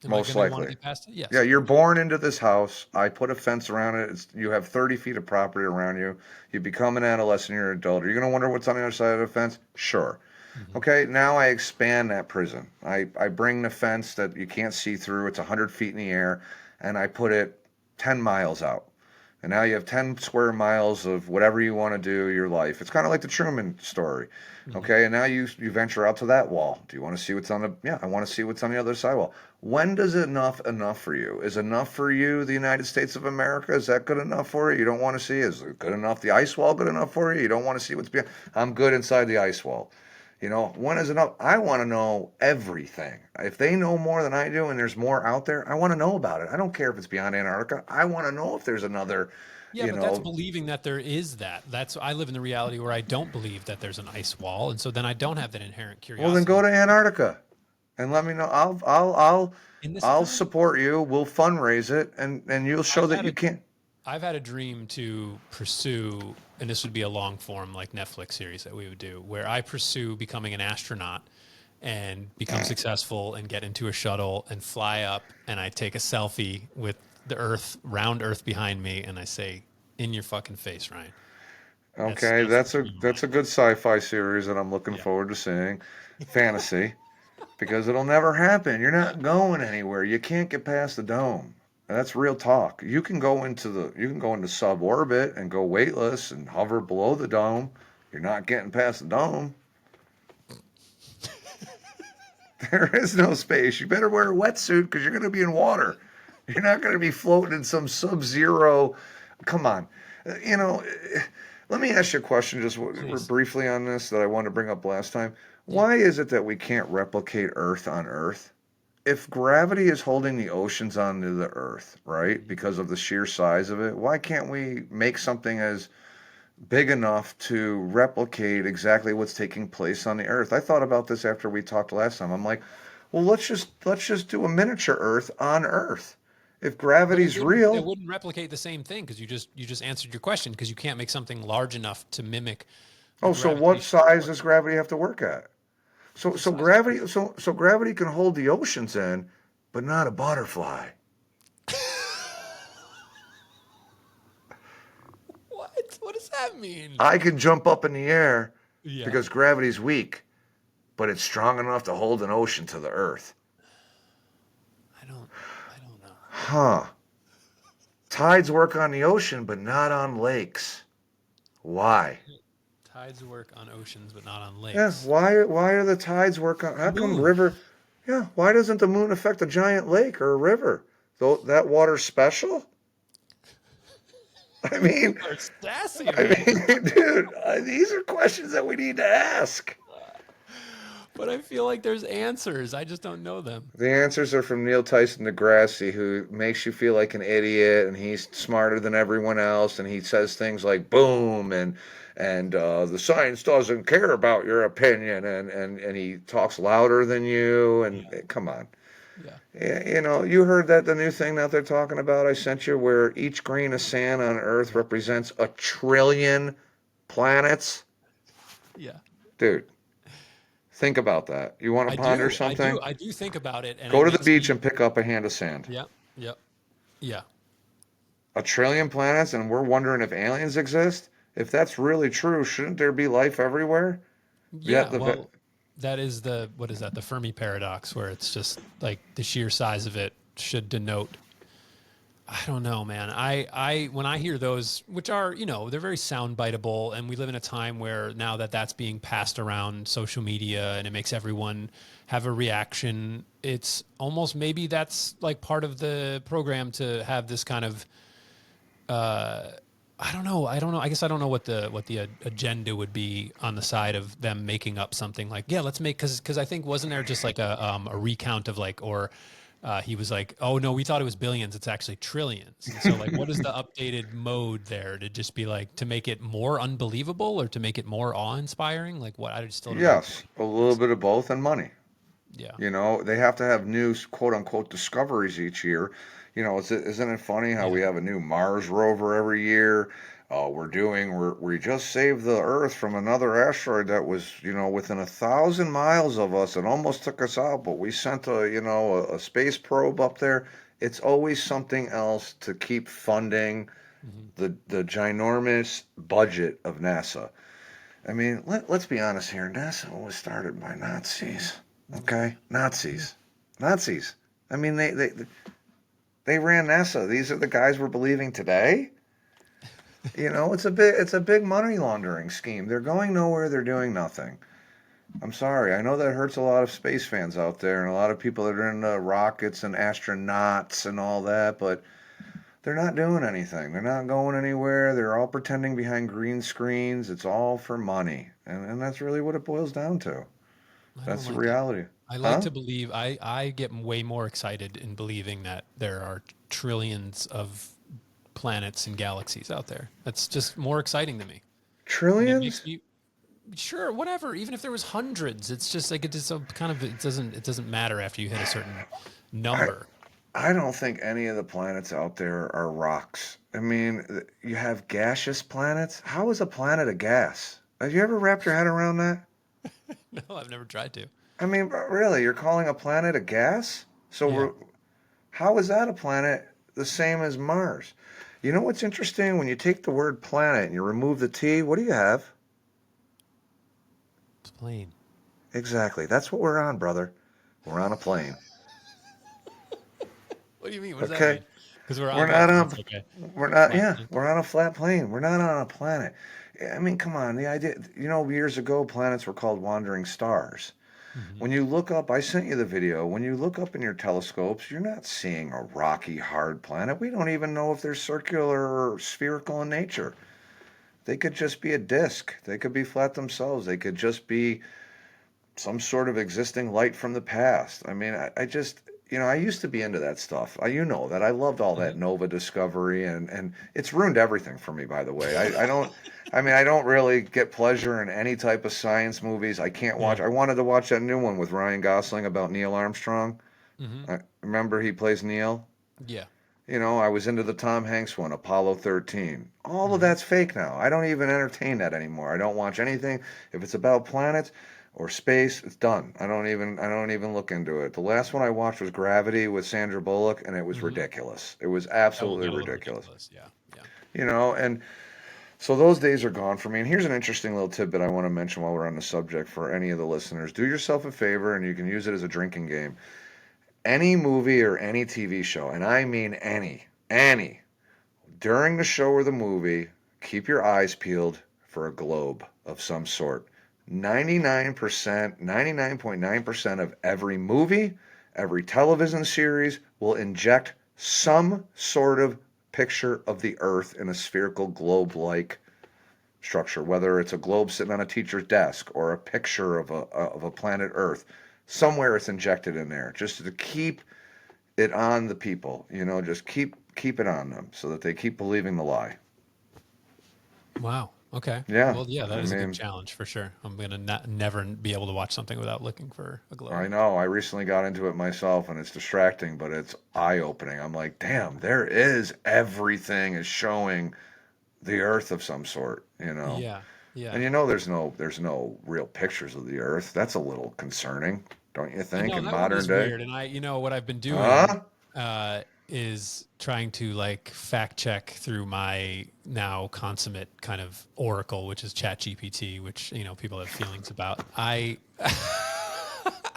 Am I Most going to want to likely. get past it? Yes, Yeah, of you're course. born into this house. I put a fence around it. You have 30 feet of property around you. You become an adolescent, you're an adult. Are you going to wonder what's on the other side of the fence? Sure. Hmm. Okay, now I expand that prison. I bring the fence that you can't see through. It's 100 feet in the air, and I put it 10 miles out. And now you have 10 square miles of whatever you want to do, your life. It's kind of like the Truman story. Hmm. Okay, and now you venture out to that wall. Do you want to see what's on the, yeah, I want to see what's on the other side wall. When does enough for you? Is enough for you the United States of America? Is that good enough for you? You don't want to see? Is it good enough? The ice wall good enough for you? You don't want to see what's behind? I'm good inside the ice wall. You know, when is enough? I want to know everything. If they know more than I do and there's more out there, I want to know about it. I don't care if it's beyond Antarctica. I want to know if there's another, Yeah, you but that's know. believing that there is that. That's I live in the reality where I don't believe that there's an ice wall, and so then I don't have that inherent Well, then go curiosity. to Antarctica and let me know. In this I'll economy, support you. We'll fundraise it, and you'll show I've that had you a can. I've had a dream to pursue, and this would be a long form like Netflix series that we would do, where I pursue becoming an astronaut and become successful and get into a shuttle and fly up, and I take a selfie with the Earth, round Earth behind me, and I say, "In your fucking face, Ryan." Okay, That's the that's a dream, that's Ryan. a good sci-fi series that I'm looking Yeah. forward to seeing. Fantasy, because it'll never happen. You're not going anywhere. You can't get past the dome. And that's real talk. You can go into suborbit and go weightless and hover below the dome. You're not getting past the dome. There is no space. You better wear a wetsuit because you're going to be in water. You're not going to be floating in some sub-zero. Come on. You know, let me ask you a question just Please. briefly on this that I wanted to bring up last time. Yeah. Why is it that we can't replicate Earth on Earth? If gravity is holding the oceans onto the Earth, right, Mhm. because of the sheer size of it, why can't we make something as big enough to replicate exactly what's taking place on the Earth? I thought about this after we talked last time. I'm like, well, let's just do a miniature Earth on Earth. If But gravity's it real, wouldn't replicate the same thing because you just answered your question because you can't make something large enough to mimic the oh, so what gravitational size does force. gravity have to work at? So The so size of gravity so gravity can hold the oceans in, but not a butterfly. what? What does that mean? I can jump up in the air Yeah. because gravity's weak, but it's strong enough to hold an ocean to the Earth. I don't I don't know. Huh. Tides work on the ocean, but not on lakes. Why? Tides work on oceans but not on Yeah, lakes. why are the tides work on? The How come moon. river? Yeah, why doesn't the moon affect a giant lake or a river? Though that water's special. I You mean, are sassy, I man. mean, dude, these are questions that we need to ask. But I feel like there's answers. I just don't know them. The answers are from Neil Tyson Degrassi, who makes you feel like an idiot, and he's smarter than everyone else, and he says things like "boom" and the science doesn't care about your opinion, and he talks louder than you, and Yeah. come on. Yeah. Yeah, you know, you heard that the new thing that they're talking about I sent you, where each grain of sand on Earth Yeah. represents a trillion planets? Yeah. Dude, think about that. You want to I ponder do. I do. something? I do think about it and Go it to the makes beach me and pick up a hand of sand. yeah. Yep. Yeah. A trillion planets, and we're wondering if aliens exist? If that's really true, shouldn't there be life everywhere? Yet Yeah, the well, that is the what is that? The Fermi paradox, where it's just like the sheer size of it should denote. I don't know, man. I when I hear those, which are they're very soundbiteable, and we live in a time where now that that's being passed around social media, and it makes everyone have a reaction. It's almost maybe that's like part of the program to have this kind of I don't know. I don't know. I guess I don't know what the agenda would be on the side of them making up something like, yeah, let's make because I think wasn't there just like a recount of like or he was like, "Oh no, we thought it was billions. It's actually trillions." And so, like, what is the updated mode there to just be like to make it more unbelievable or to make it more awe-inspiring? Like, what? I still don't know. Yes, a little bit of both and money. Yeah, You know, they have to have new quote unquote discoveries each year. You know, isn't it funny how we yeah, have a new Mars rover every year? We just saved the Earth from another asteroid that was, you know, within 1,000 miles of us and almost took us out, but we sent a space probe up there. It's always something else to keep funding hmm the ginormous budget of NASA. I mean, let's be honest here. NASA was started by Nazis. Okay, yeah. Nazis. I mean, they ran NASA. These are the guys we're believing today. You know, it's a big money laundering scheme. They're going nowhere. They're doing nothing. I'm sorry. I know that hurts a lot of space fans out there and a lot of people that are into rockets and astronauts and all that, but they're not doing anything. They're not going anywhere. They're all pretending behind green screens. It's all for money, and that's really what it boils down to. I don't That's the like it. reality, I like huh? to believe. I get way more excited in believing that there are trillions of planets and galaxies out there. That's just more exciting to me, and it makes Trillions? me sure whatever. Even if there was hundreds, it's just like it just kind of it doesn't matter after you hit a certain I number. I don't think any of the planets out there are rocks. I mean, you have gaseous planets. How is a planet a gas? Have you ever wrapped your head around that? No, I've never tried to. I mean, really, you're calling a planet a gas? So Yeah, how is that a planet the same as Mars? You know what's interesting? When you take the word planet and you remove the T, what do you have? it's plain. Exactly. That's what we're on, brother. We're on a plane. What do you mean? What does that Okay? mean? Because we're We're on not like on it's okay. we're not Flat yeah, plane. we're on a flat plane. We're not on a planet. I mean, come on, the idea, years ago planets were called wandering stars. hmm When you look up, I sent you the video. When you look up in your telescopes, you're not seeing a rocky, hard planet. We don't even know if they're circular or spherical in nature. They could just be a disk. They could be flat themselves. They could just be some sort of existing light from the past. I mean, I just, I used to be into that stuff. You know that I loved all that hmm Nova discovery, and it's ruined everything for me, by the way. I don't, I mean, I don't really get pleasure in any type of science movies. I can't Yeah. watch. I wanted to watch that new one with Ryan Gosling about Neil Armstrong. hmm I remember he plays Neil. Yeah. I was into the Tom Hanks one, Apollo 13. All of hmm that's fake now. I don't even entertain that anymore. I don't watch anything. If it's about planets or space, it's done. I don't even look into it. The last one I watched was Gravity with Sandra Bullock, and it was hmm ridiculous. It was That one absolutely got a little ridiculous. ridiculous. Yeah. Yeah. And so those days are gone for me. And here's an interesting little tidbit I want to mention while we're on the subject for any of the listeners. Do yourself a favor, and you can use it as a drinking game. Any movie or any TV show, and I mean any, during the show or the movie, keep your eyes peeled for a globe of some sort. 99%, 99.9% of every movie, every television series will inject some sort of picture of the Earth in a spherical globe like structure, whether it's a globe sitting on a teacher's desk or a picture of a planet Earth. Somewhere it's injected in there just to keep it on the people, just keep it on them so that they keep believing the lie. Wow. Okay. Yeah, Well, yeah, that I is a good mean, challenge for sure. I'm gonna never be able to watch something without looking for a I globe. know. I recently got into it myself, and it's distracting, but it's eye-opening. I'm like, damn, there is everything is showing the Earth of some sort, Yeah. And Yeah. there's no real pictures of the Earth. That's a little concerning, don't you I think, know in that one modern is day? weird, and what I've been doing Huh? is trying to like fact check through my now consummate kind of oracle, which is ChatGPT, which people have feelings about. I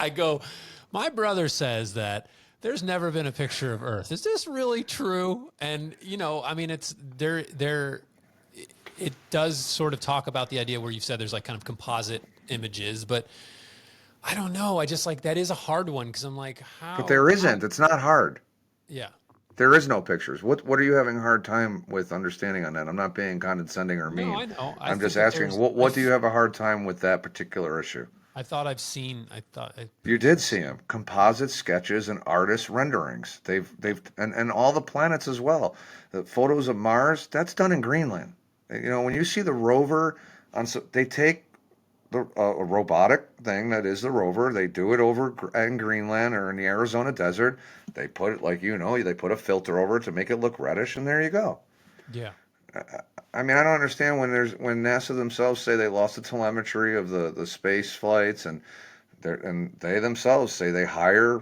go, my brother says that there's never been a picture of Earth. Is this really true? And I mean, it's there. It does sort of talk about the idea where you've said there's like kind of composite images, but I don't know. I just like that is a hard one because I'm like, But how there how isn't. It's not hard. yeah. There is no pictures. What are you having a hard time with understanding on that? I'm not being condescending or No, mean. I know. I I'm just think that asking there's what do you have a hard time with that particular issue? I thought I've seen. I thought You did see them. Composite sketches and artist renderings. And all the planets as well. The photos of Mars, that's done in Greenland. You know, when you see the rover they take a robotic thing that is the rover. They do it over in Greenland or in the Arizona desert. They put it like they put a filter over it to make it look reddish, and there you go. Yeah. I mean, I don't understand when NASA themselves say they lost the telemetry of the space flights, and they themselves say they hire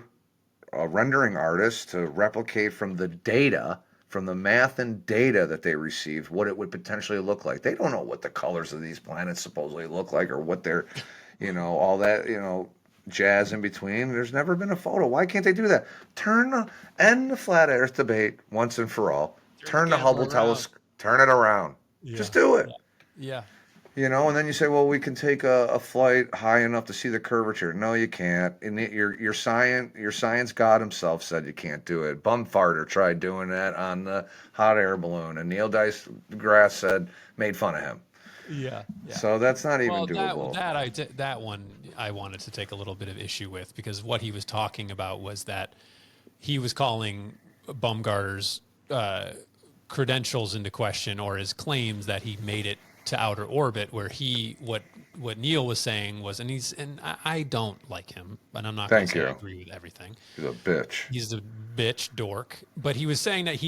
a rendering artist to replicate from the data, from the math and data that they received, what it would potentially look like. They don't know what the colors of these planets supposedly look like, or what they're, all that, jazz in between. There's never been a photo. Why can't they do that? End the flat Earth debate once and for all. Turn the Hubble telescope. Turn it around. Yeah. Just do it. Yeah. And then you say, well, we can take a flight high enough to see the curvature. No, you can't. And your science God himself said you can't do it. Bumfarter tried doing that on the hot air balloon, and Neil deGrasse made fun of him. Yeah. So that's not even doable. That one I wanted to take a little bit of issue with, because what he was talking about was that he was calling Bumgarner's credentials into question, or his claims that he made it to outer orbit, where what Neil was saying was, and I don't like him, but I'm not going to say I agree with everything. He's a bitch. He's a bitch dork, but he was saying that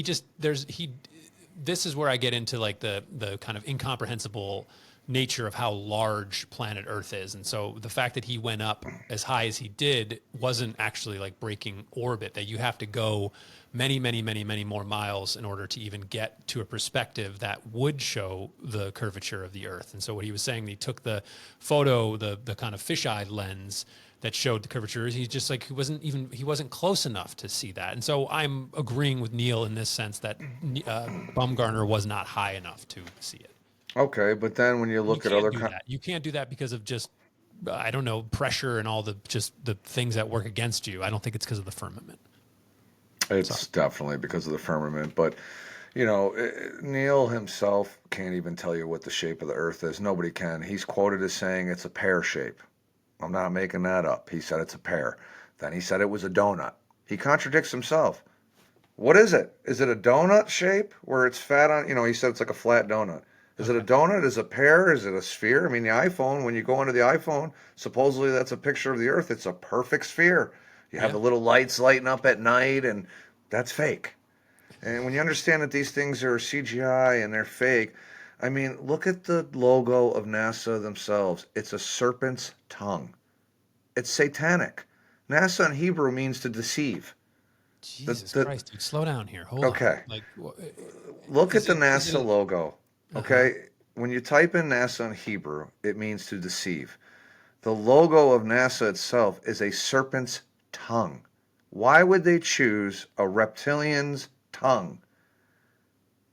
this is where I get into like the kind of incomprehensible nature of how large planet Earth is. And so the fact that he went up as high as he did wasn't actually like breaking orbit, that you have to go many, many, many, many more miles in order to even get to a perspective that would show the curvature of the Earth. And so what he was saying, he took the photo, the kind of fisheye lens that showed the curvature. He's just like, he wasn't close enough to see that. And so I'm agreeing with Neil in this sense that Bumgarner was not high enough to see it. Okay, but then when you look at other you can't do that because of just, I don't know, pressure and all the things that work against you. I don't think it's because of the firmament. It's definitely because of the firmament, but Neil himself can't even tell you what the shape of the Earth is. Nobody can. He's quoted as saying it's a pear shape. I'm not making that up. He said it's a pear. Then he said it was a donut. He contradicts himself. What is it? Is it a donut shape where it's fat on? He said it's like a flat donut. Is it a donut? Is it a pear? Is it a sphere? I mean, the iPhone, when you go into the iPhone, supposedly that's a picture of the Earth. It's a perfect sphere. You have the little lights lighting up at night, and that's fake. And when you understand that these things are CGI and they're fake, I mean, look at the logo of NASA themselves. It's a serpent's tongue. It's satanic. NASA in Hebrew means to deceive. Jesus Christ, dude, slow down here. Hold on. Okay. Like, look at the NASA logo. Okay. When you type in NASA in Hebrew, it means to deceive. The logo of NASA itself is a serpent's tongue. Why would they choose a reptilian's tongue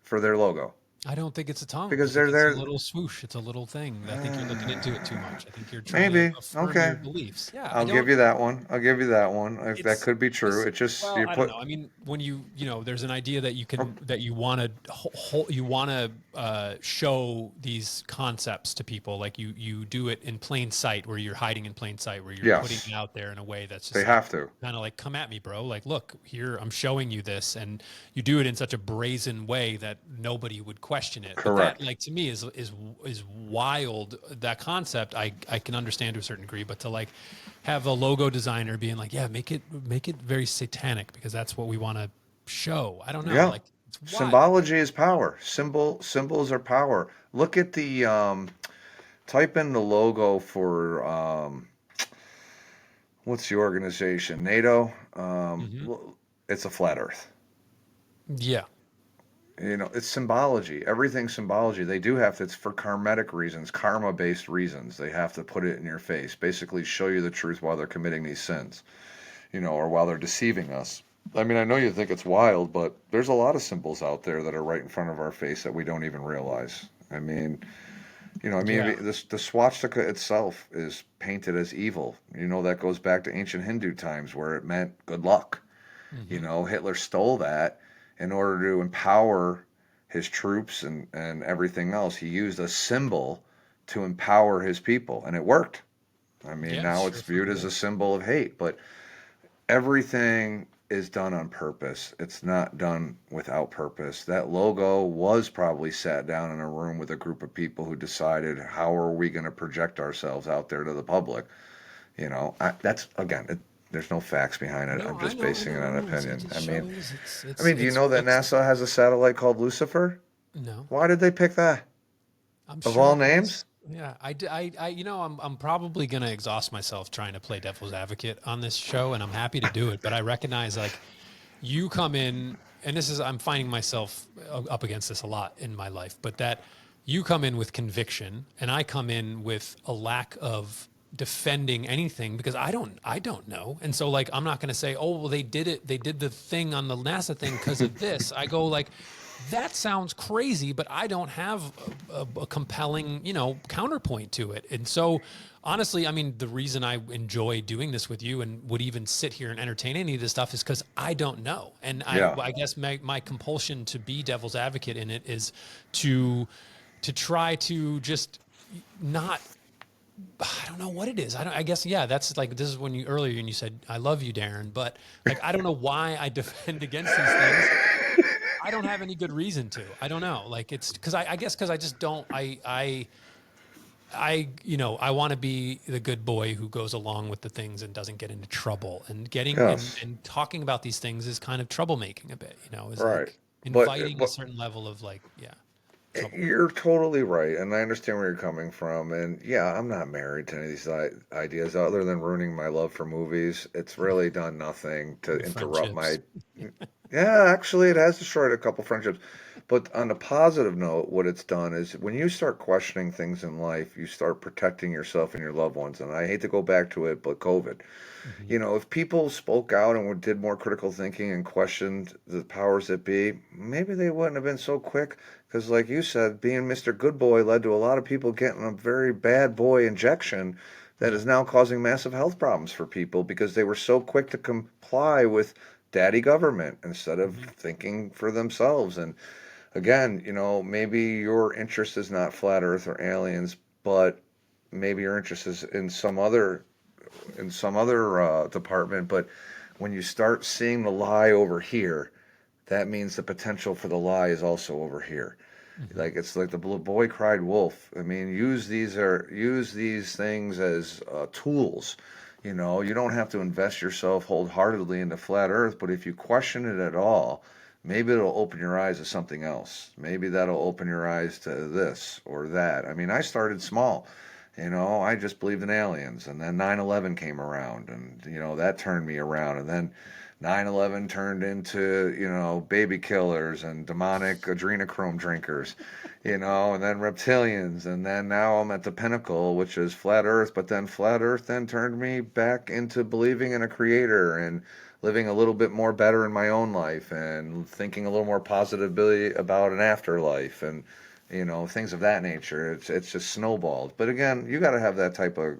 for their logo? I don't think it's a tongue. Because it's a little swoosh. It's a little thing. I think you're looking into it too much. I think you're trying to affirm your beliefs. Yeah, I'll give you that one. That could be true. It's just I don't know. I mean, when there's an idea that you want to show these concepts to people, like you do it in plain sight, where you're hiding in plain sight, where you're putting it out there in a way that's just they have to kind of like, come at me, bro. Like, look here, I'm showing you this, and you do it in such a brazen way that nobody would question it. Correct. But that, like, to me is wild. That concept I can understand to a certain degree, but to like have a logo designer being like, yeah, make it very satanic because that's what we want to show. I don't know. Yeah. Like, it's wild. Symbology is power. Symbols are power. Look at the type in the logo for what's the organization? NATO. It's a flat Earth. Yeah. It's symbology. Everything's symbology. They do have to, it's for karmatic reasons, karma-based reasons. They have to put it in your face, basically show you the truth while they're committing these sins, or while they're deceiving us. I mean, I know you think it's wild, but there's a lot of symbols out there that are right in front of our face that we don't even realize. I mean, the swastika itself is painted as evil. That goes back to ancient Hindu times where it meant good luck. Hitler stole that. In order to empower his troops and everything else, he used a symbol to empower his people, and it worked. I mean, Yeah, now sure it's viewed fucking as a is. symbol of hate, but everything is done on purpose. It's not done without purpose. That logo was probably sat down in a room with a group of people who decided, how are we going to project ourselves out there to the public? That's again, there's no facts behind it. No, I'm just basing it I on know. It's opinion. it's I mean, showing. do you It's know that fixed. NASA has a satellite called Lucifer? No, Why did they pick that? I'm Of sure all it was. names? Yeah, I'm probably gonna exhaust myself trying to play devil's advocate on this show, and I'm happy to do it. But I recognize, like, you come in, and I'm finding myself up against this a lot in my life, but that you come in with conviction, and I come in with a lack of defending anything because I don't know, and so, like, I'm not gonna say, oh well, they did the thing on the NASA thing because of this. I go, like, that sounds crazy, but I don't have a compelling, counterpoint to it. And so, honestly, I mean, the reason I enjoy doing this with you and would even sit here and entertain any of this stuff is because I don't know. And Yeah. I guess my compulsion to be devil's advocate in it is to try to just not. I don't know what it is. I guess, yeah, that's like, this is when you earlier and you said, I love you, Darren, but like, I don't know why I defend against these things. I don't have any good reason to. I don't know. Like, it's because I guess because I just don't. I want to be the good boy who goes along with the things and doesn't get into trouble. And getting Yes. and talking about these things is kind of troublemaking a bit. Is Right. like But inviting a certain level of, like, yeah, trouble. you're totally right, and I understand where you're coming from. And yeah, I'm not married to any of these ideas other than ruining my love for movies. It's really done nothing to Your interrupt friendships. my. Yeah, actually, it has destroyed a couple friendships. But on a positive note, what it's done is when you start questioning things in life, you start protecting yourself and your loved ones. And I hate to go back to it, but COVID. Hmm. If people spoke out and did more critical thinking and questioned the powers that be, maybe they wouldn't have been so quick. Because, like you said, being Mr. Good Boy led to a lot of people getting a very bad boy injection that Yeah. is now causing massive health problems for people because they were so quick to comply with daddy government instead of Hmm. thinking for themselves. And again, maybe your interest is not flat earth or aliens, but maybe your interest is in some other department. But when you start seeing the lie over here, that means the potential for the lie is also over here. Hmm. Like it's like the boy cried wolf. I mean, use these things as tools. You don't have to invest yourself wholeheartedly into flat Earth, but if you question it at all, maybe it'll open your eyes to something else. Maybe that'll open your eyes to this or that. I mean, I started small. I just believed in aliens, and then 9/11 came around, and that turned me around, and then 9/11 turned into baby killers and demonic adrenochrome drinkers, and then reptilians, and then now I'm at the pinnacle, which is flat Earth. But then flat Earth then turned me back into believing in a creator and living a little bit more better in my own life and thinking a little more positively about an afterlife and things of that nature. It's just snowballed. But again, you got to have that type of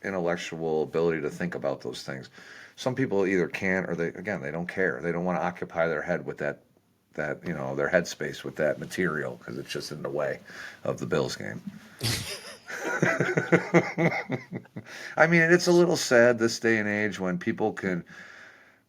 intellectual ability to think about those things. Some people either can't or they don't care. They don't want to occupy their head with their headspace with that material because it's just in the way of the Bills game. I mean, it's a little sad this day and age when people can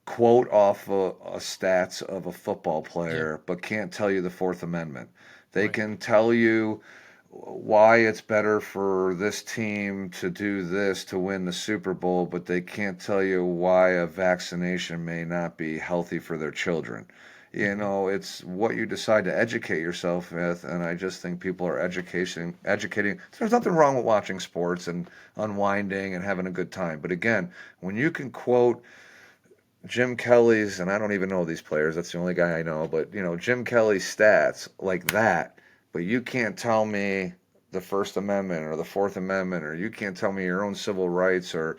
quote off a stats of a football Yeah. player but can't tell you the Fourth Amendment. They Right. can tell you why it's better for this team to do this to win the Super Bowl, but they can't tell you why a vaccination may not be healthy for their children. Hmm. It's what you decide to educate yourself with, and I just think people are educating. There's nothing wrong with watching sports and unwinding and having a good time, but again, when you can quote Jim Kelly's, and I don't even know these players, that's the only guy I know, but Jim Kelly's stats like that, but you can't tell me the First Amendment or the Fourth Amendment, or you can't tell me your own civil rights or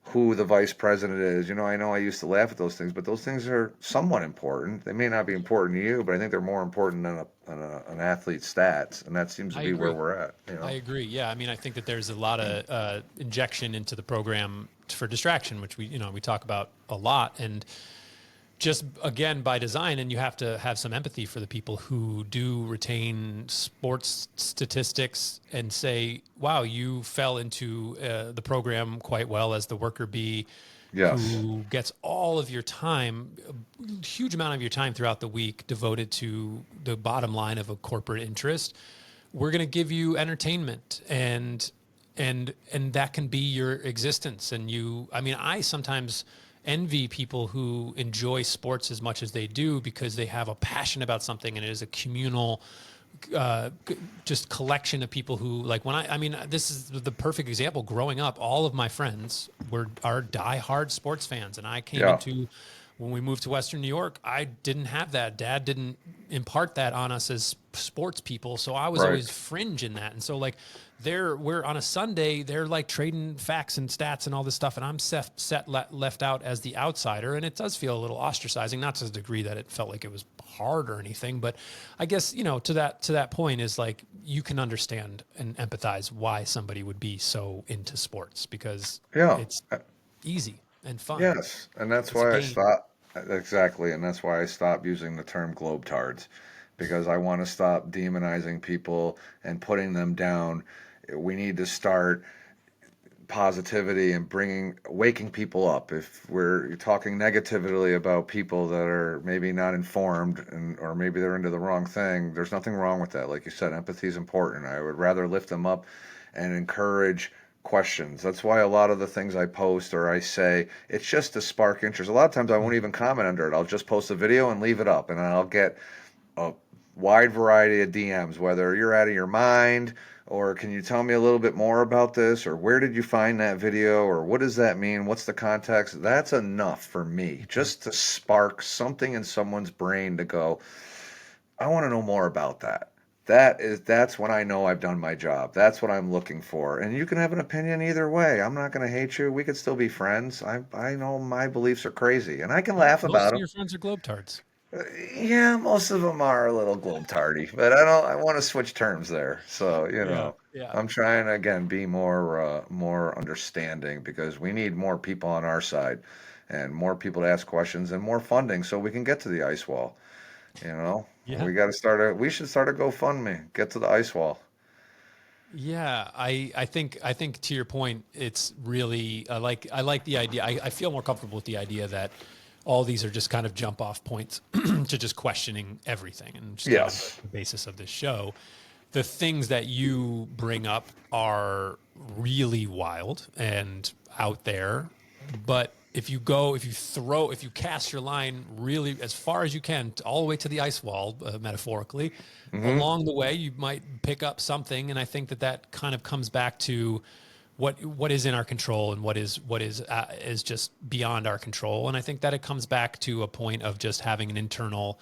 who the vice president is. I know I used to laugh at those things, but those things are somewhat important. They may not be important to you, but I think they're more important than an athlete's stats, and that seems to I be where agree. we're at. I agree. Yeah, I mean, I think that there's a lot of injection into the program for distraction, which we talk about a lot, and just again by design, and you have to have some empathy for the people who do retain sports statistics and say, wow, you fell into the program quite well as the worker bee Yes. who gets all of your time, a huge amount of your time throughout the week devoted to the bottom line of a corporate interest. We're going to give you entertainment, and that can be your existence. And you, I mean, I sometimes envy people who enjoy sports as much as they do because they have a passion about something, and it is a communal just collection of people who, like, when I mean, this is the perfect example. Growing up, all of my friends are diehard sports fans, and I came Yeah. into, when we moved to Western New York, I didn't have that. Dad didn't impart that on us as sports people, so I was Right. always fringe in that. And so, like, we're on a Sunday, they're like trading facts and stats and all this stuff, and I'm left out as the outsider, and it does feel a little ostracizing, not to the degree that it felt like it was hard or anything, but I guess, you know, to that point is like, you can understand and empathize why somebody would be so into sports, because Yeah. it's easy and fun. Yes, and that's It's a why I game. stopped. Exactly, and that's why I stopped using the term globetards, because I want to stop demonizing people and putting them down. We need to start positivity and waking people up. If we're talking negatively about people that are maybe not informed, or maybe they're into the wrong thing, there's nothing wrong with that. Like you said, empathy is important. I would rather lift them up and encourage questions. That's why a lot of the things I post or I say, it's just to spark interest. A lot of times I won't even comment under it. I'll just post a video and leave it up, and I'll get a wide variety of DMs, whether you're out of your mind, or can you tell me a little bit more about this, or where did you find that video, or what does that mean? What's the context? That's enough for me, just to spark something in someone's brain to go, I want to know more about that. That's when I know I've done my job. That's what I'm looking for. And you can have an opinion either way. I'm not going to hate you. We could still be friends. I know my beliefs are crazy, and I can laugh Most about of them. your friends are globetards. Yeah, most of them are a little globetardy, but I want to switch terms there. So, Yeah, yeah. I'm trying to again be more understanding, because we need more people on our side and more people to ask questions and more funding so we can get to the ice wall. You know, Yeah. we should start a GoFundMe, get to the ice wall. Yeah, I think to your point, it's really I like the idea. I feel more comfortable with the idea that all these are just kind of jump off points to just questioning everything, and just kind of Yes. the basis of this show. The things that you bring up are really wild and out there, but if you cast your line really as far as you can, all the way to the ice wall, metaphorically, Hmm. along the way, you might pick up something. And I think that kind of comes back to what is in our control and what is just beyond our control. And I think that it comes back to a point of just having an internal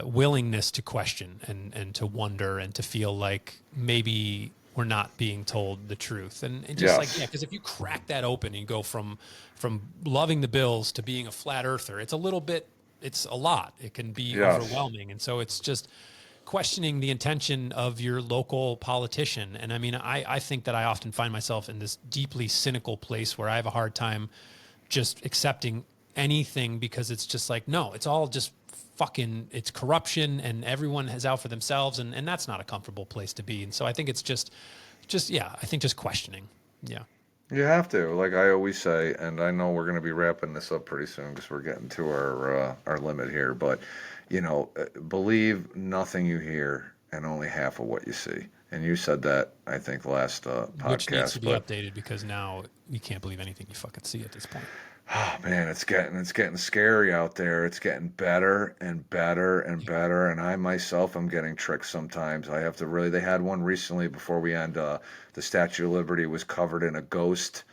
willingness to question and to wonder and to feel like maybe we're not being told the truth. And just like, yeah, Yes. because if you crack that open and you go from loving the Bills to being a flat earther, it's a lot. It can be Yes. overwhelming. And so it's just questioning the intention of your local politician. And I mean, I think that I often find myself in this deeply cynical place where I have a hard time just accepting anything, because it's just like, no, it's all just fucking, it's corruption, and everyone is out for themselves. And that's not a comfortable place to be. And so I think it's yeah, I think just questioning. Yeah. You have to, like I always say, and I know we're going to be wrapping this up pretty soon because we're getting to our limit here. But believe nothing you hear and only half of what you see. And you said that, I think, last Which needs to podcast. be But updated, because now you can't believe anything you fucking see at this point. oh man, it's getting scary out there. It's getting better and better and better. And I myself am getting tricked sometimes. I have to really. They had one recently before we end. The Statue of Liberty was covered in a ghost.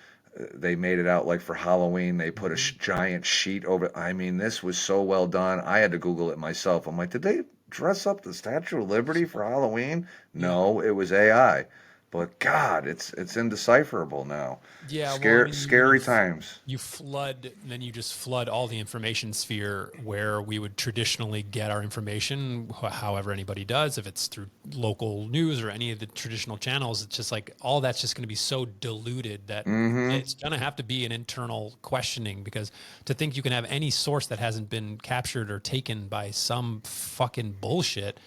They made it out like for Halloween. They put a giant sheet over. I mean, this was so well done. I had to Google it myself. I'm like, did they dress up the Statue of Liberty for Halloween? Yeah. No, it was AI. but God, it's indecipherable now. Yeah, well, I mean, Scary times. you flood, then you just flood all the information sphere where we would traditionally get our information, however anybody does, if it's through local news or any of the traditional channels. It's just like all that's just going to be so diluted that it's going to have to be an internal questioning, because to think you can have any source that hasn't been captured or taken by some fucking bullshit.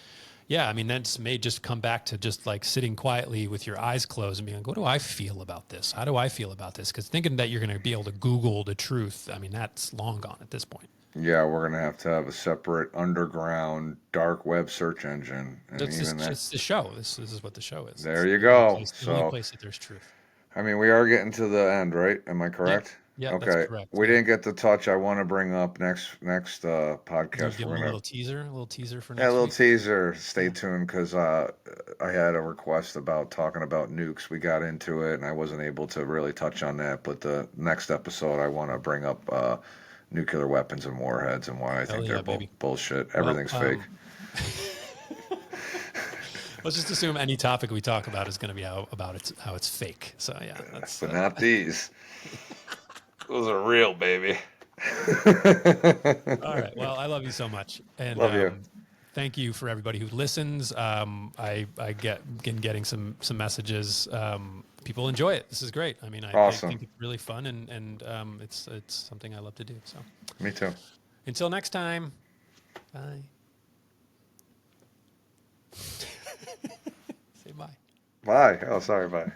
Yeah, I mean, that may just come back to just like sitting quietly with your eyes closed and being like, what do I feel about this? How do I feel about this? Because thinking that you're going to be able to Google the truth, I mean, that's long gone at this point. Yeah, we're gonna have to have a separate underground dark web search engine, and That's even just, that. it's the show. This is what the show is. There It's you the only go. place, the only So, place that there's truth. I mean, we are getting to the end, right? Am I Yep. correct? Yeah, that's Okay. correct. We Yeah. didn't get to touch. I want to bring up next You podcast. give We're them gonna a little teaser for yeah, a next little week. teaser. Stay Yeah. tuned, because I had a request about talking about nukes. We got into it, and I wasn't able to really touch on that. But the next episode, I want to bring up nuclear weapons and warheads, and why I Hell think yeah, they're baby. bullshit. Well, Everything's fake. let's just assume any topic we talk about is going to be how it's fake. So yeah, that's But not these. Those are real, baby. all right. Well, I love you so much, and Love you. thank you for everybody who listens. I been getting some messages. People enjoy it. This is great. I mean, I Awesome. think it's really fun, and it's something I love to do. So Me too. until next time, bye. Say bye. Bye. Oh, sorry. Bye.